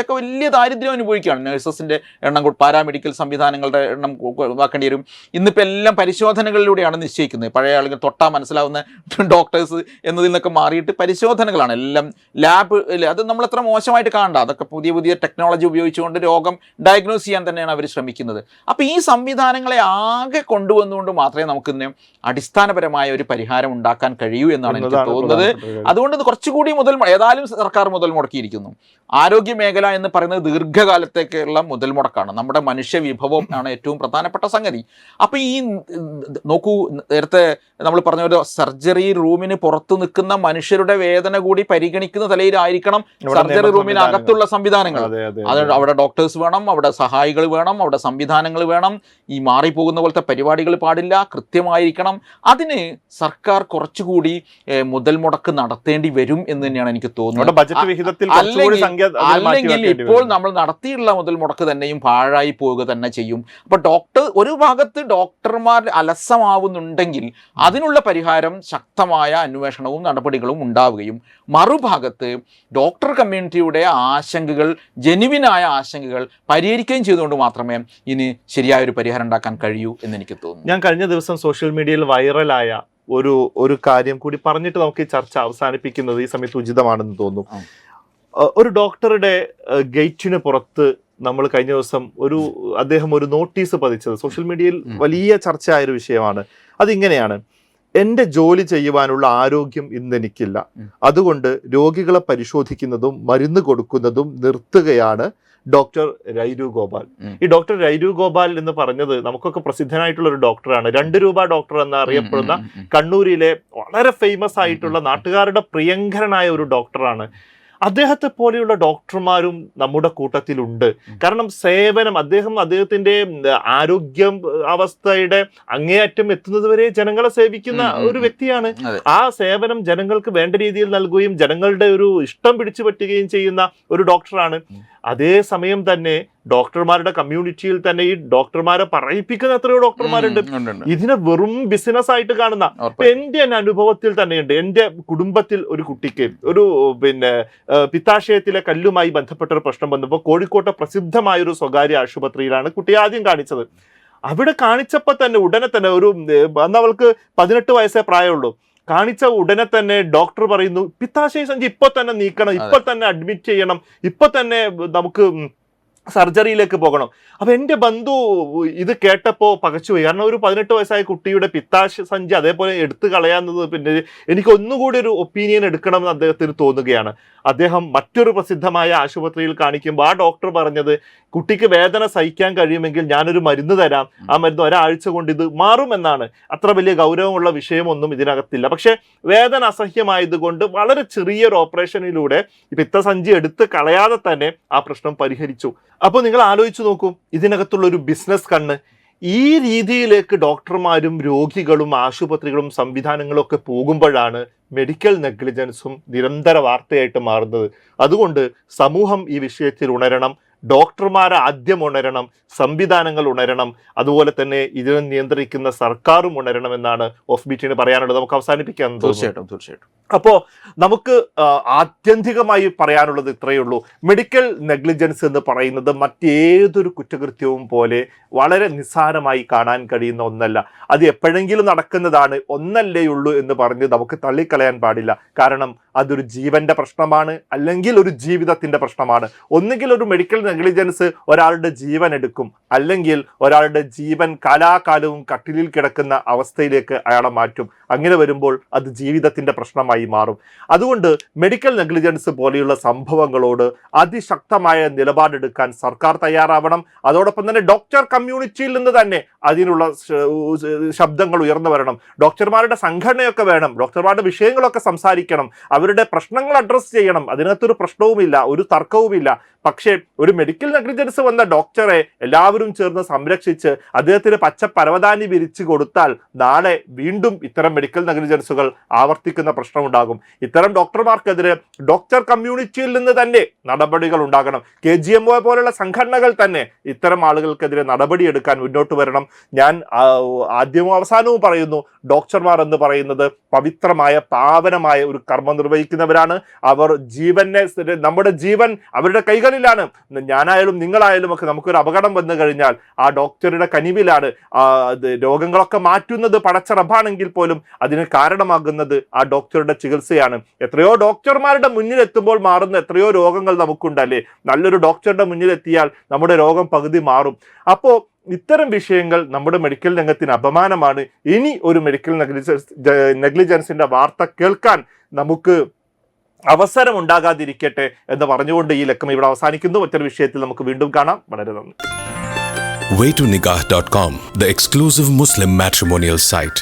ഒക്കെ വലിയ ദാരിദ്ര്യം അനുഭവിക്കുകയാണ്. നഴ്സസിൻ്റെ എണ്ണം, പാരാമെഡിക്കൽ സംവിധാനങ്ങളുടെ എണ്ണം ആക്കേണ്ടി വരും. ഇന്നിപ്പോൾ എല്ലാം പരിശോധനകളിലൂടെയാണ് നിശ്ചയിക്കുന്നത്. പഴയ ആളുകൾ തൊട്ടാൽ മനസ്സിലാവുന്ന ഡോക്ടേഴ്സ് എന്നതിൽ നിന്നൊക്കെ മാറിയിട്ട് പരിശോധനകളാണ് എല്ലാം. ലാബ് അത് നമ്മൾ എത്ര മോശമായിട്ട് കാണണ്ട. അതൊക്കെ പുതിയ പുതിയ ടെക്നോളജി ഉപയോഗിച്ചുകൊണ്ട് രോഗം ഡയഗ്നോസ് ചെയ്യാൻ തന്നെയാണ് അവർ ശ്രമിക്കുന്നത്. അപ്പോൾ ഈ സംവിധാനങ്ങളെ ആകെ കൊണ്ടുവന്നുകൊണ്ട് മാത്രമേ നമുക്കിന്ന് അടിസ്ഥാനപരമായ ഒരു പരിഹാരം ഉണ്ടാക്കാൻ കഴിയൂ എന്നാണ് എനിക്ക് തോന്നുന്നത്. അതുകൊണ്ട് ഇത് കുറച്ചുകൂടി ഏതായാലും സർക്കാർ മുതൽ മുടക്കിയിരിക്കുന്നു. ആരോഗ്യ മേഖല എന്ന് പറയുന്നത് ദീർഘകാലത്തേക്കുള്ള മുതൽ മുടക്കാണ്. നമ്മുടെ മനുഷ്യ വിഭവം ആണ് ഏറ്റവും പ്രധാനപ്പെട്ട സംഗതി. അപ്പോൾ ഈ നോക്കൂ, നേരത്തെ നമ്മൾ പറഞ്ഞ ഒരു സർജറി റൂമിന് പുറത്ത് നിൽക്കുന്ന മനുഷ്യരുടെ വേദന കൂടി പരിഗണിക്കുന്ന നിലയിലായിരിക്കണം സർജറി റൂമിനകത്തുള്ള സംവിധാനങ്ങൾ. അത് അവിടെ ഡോക്ടേഴ്സ് വേണം, അവിടെ സഹായികൾ വേണം, അവിടെ സംവിധാനങ്ങൾ വേണം. ഈ മാറിപ്പോകുന്ന പോലത്തെ പരിപാടികൾ പാടില്ല, കൃത്യമായിരിക്കണം. അതിന് സർക്കാർ കുറച്ചുകൂടി മുതൽ മുടക്ക് നടത്തേണ്ടി വരും എന്ന് തന്നെയാണ് എനിക്ക് തോന്നുന്നത്. അല്ലെങ്കിൽ ഇപ്പോൾ നമ്മൾ നടത്തിയുള്ള മുതൽ മുടക്ക് തന്നെയും പാഴായി പോവുക തന്നെ ചെയ്യും. അപ്പൊ ഒരു ഭാഗത്ത് ഡോക്ടർമാർ അലസമാവുന്നുണ്ടെങ്കിൽ അതിനുള്ള പരിഹാരം ശക്തമായ അന്വേഷണവും നടപടികളും ഉണ്ടാവുകയും, മറുഭാഗത്ത് ഡോക്ടർ കമ്മ്യൂണിറ്റിയുടെ ആശങ്കകൾ, ജെനുവിനായ ആശങ്കകൾ പരിഹരിക്കുകയും ചെയ്തുകൊണ്ട് മാത്രമേ ഇനി ശരിയായ ഒരു പരിഹാരം ഉണ്ടാക്കാൻ കഴിയൂ എന്ന് എനിക്ക് തോന്നുന്നു. ഞാൻ കഴിഞ്ഞ ദിവസം സോഷ്യൽ മീഡിയയിൽ വൈറലായ ഒരു കാര്യം കൂടി പറഞ്ഞിട്ട് നമുക്ക് ഈ ചർച്ച അവസാനിപ്പിക്കുന്നത് ഈ സമയത്ത് ഉചിതമാണെന്ന് തോന്നുന്നു. ഒരു ഡോക്ടറുടെ ഗേറ്റിന് പുറത്ത് നമ്മൾ കഴിഞ്ഞ ദിവസം അദ്ദേഹം ഒരു നോട്ടീസ് പതിച്ചത് സോഷ്യൽ മീഡിയയിൽ വലിയ ചർച്ചയായൊരു വിഷയമാണ്. അതിങ്ങനെയാണ്: എൻ്റെ ജോലി ചെയ്യുവാനുള്ള ആരോഗ്യം ഇന്നെനിക്കില്ല, അതുകൊണ്ട് രോഗികളെ പരിശോധിക്കുന്നതും മരുന്ന് കൊടുക്കുന്നതും നിർത്തുകയാണ് ഡോക്ടർ രൈരു ഗോപാൽ. ഈ ഡോക്ടർ രൈരു ഗോപാൽ എന്ന് പറഞ്ഞത് നമുക്കൊക്കെ പ്രസിദ്ധനായിട്ടുള്ള ഒരു ഡോക്ടറാണ്. 2 രൂപ ഡോക്ടർ എന്നറിയപ്പെടുന്ന കണ്ണൂരിലെ വളരെ ഫേമസ് ആയിട്ടുള്ള നാട്ടുകാരുടെ പ്രിയങ്കരനായ ഒരു ഡോക്ടറാണ്. അദ്ദേഹത്തെ പോലെയുള്ള ഡോക്ടർമാരും നമ്മുടെ കൂട്ടത്തിലുണ്ട്. കാരണം സേവനം, അദ്ദേഹത്തിന്റെ ആരോഗ്യ അവസ്ഥയുടെ അങ്ങേയറ്റം എത്തുന്നത് വരെ ജനങ്ങളെ സേവിക്കുന്ന ഒരു വ്യക്തിയാണ്. ആ സേവനം ജനങ്ങൾക്ക് വേണ്ട രീതിയിൽ നൽകുകയും ജനങ്ങളുടെ ഒരു ഇഷ്ടം പിടിച്ചു പറ്റുകയും ചെയ്യുന്ന ഒരു ഡോക്ടറാണ്. അതേസമയം തന്നെ ഡോക്ടർമാരുടെ കമ്മ്യൂണിറ്റിയിൽ തന്നെ ഈ ഡോക്ടർമാരെ പറയിപ്പിക്കുന്ന എത്രയോ ഡോക്ടർമാരുണ്ട്. ഇതിനെ വെറും ബിസിനസ് ആയിട്ട് കാണുന്ന. എന്റെ അനുഭവത്തിൽ തന്നെയുണ്ട്. എന്റെ കുടുംബത്തിൽ ഒരു കുട്ടിക്ക് പിത്താശയത്തിലെ കല്ലുമായി ബന്ധപ്പെട്ട ഒരു പ്രശ്നം വന്നപ്പോൾ കോഴിക്കോട്ടെ പ്രസിദ്ധമായ ഒരു സ്വകാര്യ ആശുപത്രിയിലാണ് കുട്ടിയെ ആദ്യം കാണിച്ചത്. അവിടെ കാണിച്ചപ്പോൾ തന്നെ ഉടനെ തന്നെ അന്ന് അവൾക്ക് 18 വയസ്സേ പ്രായമുള്ളൂ. കാണിച്ച ഉടനെ തന്നെ ഡോക്ടർ പറയുന്നു, പിത്താശയ സഞ്ചി ഇപ്പൊ തന്നെ നീക്കണം, ഇപ്പൊ തന്നെ അഡ്മിറ്റ് ചെയ്യണം, ഇപ്പൊ തന്നെ നമുക്ക് സർജറിയിലേക്ക് പോകണം. അപ്പൊ എൻ്റെ ബന്ധു ഇത് കേട്ടപ്പോൾ പകച്ചുപോയി. കാരണം ഒരു 18 വയസ്സായ കുട്ടിയുടെ പിത്താശ സഞ്ചി അതേപോലെ എടുത്തു കളയാന്നത് എനിക്ക് ഒന്നുകൂടി ഒരു ഒപ്പീനിയൻ എടുക്കണമെന്ന് അദ്ദേഹത്തിന് തോന്നുകയാണ്. അദ്ദേഹം മറ്റൊരു പ്രസിദ്ധമായ ആശുപത്രിയിൽ കാണിക്കുമ്പോൾ ആ ഡോക്ടർ പറഞ്ഞത്, കുട്ടിക്ക് വേദന സഹിക്കാൻ കഴിയുമെങ്കിൽ ഞാനൊരു മരുന്ന് തരാം, ആ മരുന്ന് ഒരാഴ്ച കൊണ്ട് ഇത് മാറുമെന്നാണ്. അത്ര വലിയ ഗൗരവമുള്ള വിഷയമൊന്നും ഇതിനകത്തില്ല. പക്ഷെ വേദന അസഹ്യമായതുകൊണ്ട് വളരെ ചെറിയൊരു ഓപ്പറേഷനിലൂടെ പിത്തസഞ്ചി എടുത്ത് കളയാതെ തന്നെ ആ പ്രശ്നം പരിഹരിച്ചു. അപ്പോൾ നിങ്ങൾ ആലോചിച്ച് നോക്കൂ, ഇതിനകത്തുള്ള ഒരു ബിസിനസ് കണ്ണ്. ഈ രീതിയിലേക്ക് ഡോക്ടർമാരും രോഗികളും ആശുപത്രികളും സംവിധാനങ്ങളും ഒക്കെ പോകുമ്പോഴാണ് മെഡിക്കൽ നെഗ്ലിജൻസും നിരന്തര വാർത്തയായിട്ട് മാറുന്നത്. അതുകൊണ്ട് സമൂഹം ഈ വിഷയത്തിൽ ഉണരണം. ഡോക്ടർമാർ ആദ്യം ഉണരണം, സംവിധാനങ്ങൾ ഉണരണം, അതുപോലെ തന്നെ ഇതിനെ നിയന്ത്രിക്കുന്ന സർക്കാരും ഉണരണമെന്നാണ് ഓഫ് ബീറ്റിന് പറയാനുള്ളത്. നമുക്ക് അവസാനിപ്പിക്കാം. തീർച്ചയായിട്ടും. അപ്പോൾ നമുക്ക് ആത്യന്തികമായി പറയാനുള്ളത് ഇത്രയേ ഉള്ളൂ. മെഡിക്കൽ നെഗ്ലിജൻസ് എന്ന് പറയുന്നത് മറ്റേതൊരു കുറ്റകൃത്യവും പോലെ വളരെ നിസ്സാരമായി കാണാൻ കഴിയുന്ന ഒന്നല്ല. അത് എപ്പോഴെങ്കിലും നടക്കുന്നതാണ്, ഒന്നല്ലേയുള്ളൂ എന്ന് പറഞ്ഞ് നമുക്ക് തള്ളിക്കളയാൻ പാടില്ല. കാരണം അതൊരു ജീവന്റെ പ്രശ്നമാണ്, അല്ലെങ്കിൽ ഒരു ജീവിതത്തിന്റെ പ്രശ്നമാണ്. ഒന്നുകിൽ ഒരു മെഡിക്കൽ നെഗ്ലിജൻസ് ഒരാളുടെ ജീവൻ എടുക്കും, അല്ലെങ്കിൽ ഒരാളുടെ ജീവൻ കാലാകാലവും കട്ടിലിൽ കിടക്കുന്ന അവസ്ഥയിലേക്ക് അയാളെ മാറ്റും. അങ്ങനെ വരുമ്പോൾ അത് ജീവിതത്തിന്റെ പ്രശ്നമായി മാറും. അതുകൊണ്ട് മെഡിക്കൽ നെഗ്ലിജൻസ് പോലെയുള്ള സംഭവങ്ങളോട് അതിശക്തമായ നിലപാടെടുക്കാൻ സർക്കാർ തയ്യാറാവണം. അതോടൊപ്പം തന്നെ ഡോക്ടർ കമ്മ്യൂണിറ്റിയിൽ നിന്ന് തന്നെ അതിനുള്ള ശബ്ദങ്ങൾ ഉയർന്നു വരണം. ഡോക്ടർമാരുടെ സംഘടനയൊക്കെ വേണം, ഡോക്ടർമാരുടെ വിഷയങ്ങളൊക്കെ സംസാരിക്കണം, അവരുടെ പ്രശ്നങ്ങൾ അഡ്രസ്സ് ചെയ്യണം. അതിനകത്തൊരു പ്രശ്നവുമില്ല, ഒരു തർക്കവുമില്ല. പക്ഷേ ഒരു മെഡിക്കൽ നെഗ്ലിജൻസ് വന്ന ഡോക്ടറെ എല്ലാവരും ചേർന്ന് സംരക്ഷിച്ച് അദ്ദേഹത്തിന് പച്ച പരവതാനി വിരിച്ചു കൊടുത്താൽ നാളെ വീണ്ടും ഇത്തരം മെഡിക്കൽ നെഗ്ലിജൻസുകൾ ആവർത്തിക്കുന്ന പ്രശ്നമുണ്ടാകും. ഇത്തരം ഡോക്ടർമാർക്കെതിരെ ഡോക്ടർ കമ്മ്യൂണിറ്റിയിൽ നിന്ന് തന്നെ നടപടികൾ ഉണ്ടാകണം. KGMO പോലുള്ള സംഘടനകൾ തന്നെ ഇത്തരം ആളുകൾക്കെതിരെ നടപടിയെടുക്കാൻ മുന്നോട്ട് വരണം. ഞാൻ ആദ്യവും അവസാനവും പറയുന്നു, ഡോക്ടർമാർ എന്ന് പറയുന്നത് പവിത്രമായ പാവനമായ ഒരു കർമ്മം നിർവഹിക്കുന്നവരാണ്. അവർ നമ്മുടെ ജീവൻ അവരുടെ കൈകളിൽ ഡോക്ടറിലാണ്. ഞാനായാലും നിങ്ങളായാലും ഒക്കെ നമുക്കൊരു അപകടം വന്നു കഴിഞ്ഞാൽ ആ ഡോക്ടറുടെ കനിവിലാണ്. രോഗങ്ങളൊക്കെ മാറ്റുന്നത് പടച്ച റബ്ബാണെങ്കിൽ പോലും അതിന് കാരണമാകുന്നത് ആ ഡോക്ടറുടെ ചികിത്സയാണ്. എത്രയോ ഡോക്ടർമാരുടെ മുന്നിലെത്തുമ്പോൾ മാറുന്ന എത്രയോ രോഗങ്ങൾ നമുക്കുണ്ടല്ലേ. നല്ലൊരു ഡോക്ടറുടെ മുന്നിലെത്തിയാൽ നമ്മുടെ രോഗം പകുതി മാറും. അപ്പോൾ ഇത്തരം വിഷയങ്ങൾ നമ്മുടെ മെഡിക്കൽ രംഗത്തിന് അപമാനമാണ്. ഇനി ഒരു മെഡിക്കൽ നെഗ്ലിജൻസിന്റെ വാർത്ത കേൾക്കാൻ നമുക്ക് അവസരം ഉണ്ടാകാതിരിക്കട്ടെ എന്ന് പറഞ്ഞുകൊണ്ട് ഈ ലക്കം ഇവിടെ അവസാനിക്കുന്നു. മറ്റൊരു വിഷയത്തിൽ നമുക്ക് വീണ്ടും കാണാം. വളരെ നന്ദി. waytonikah.com, the exclusive Muslim matrimonial site.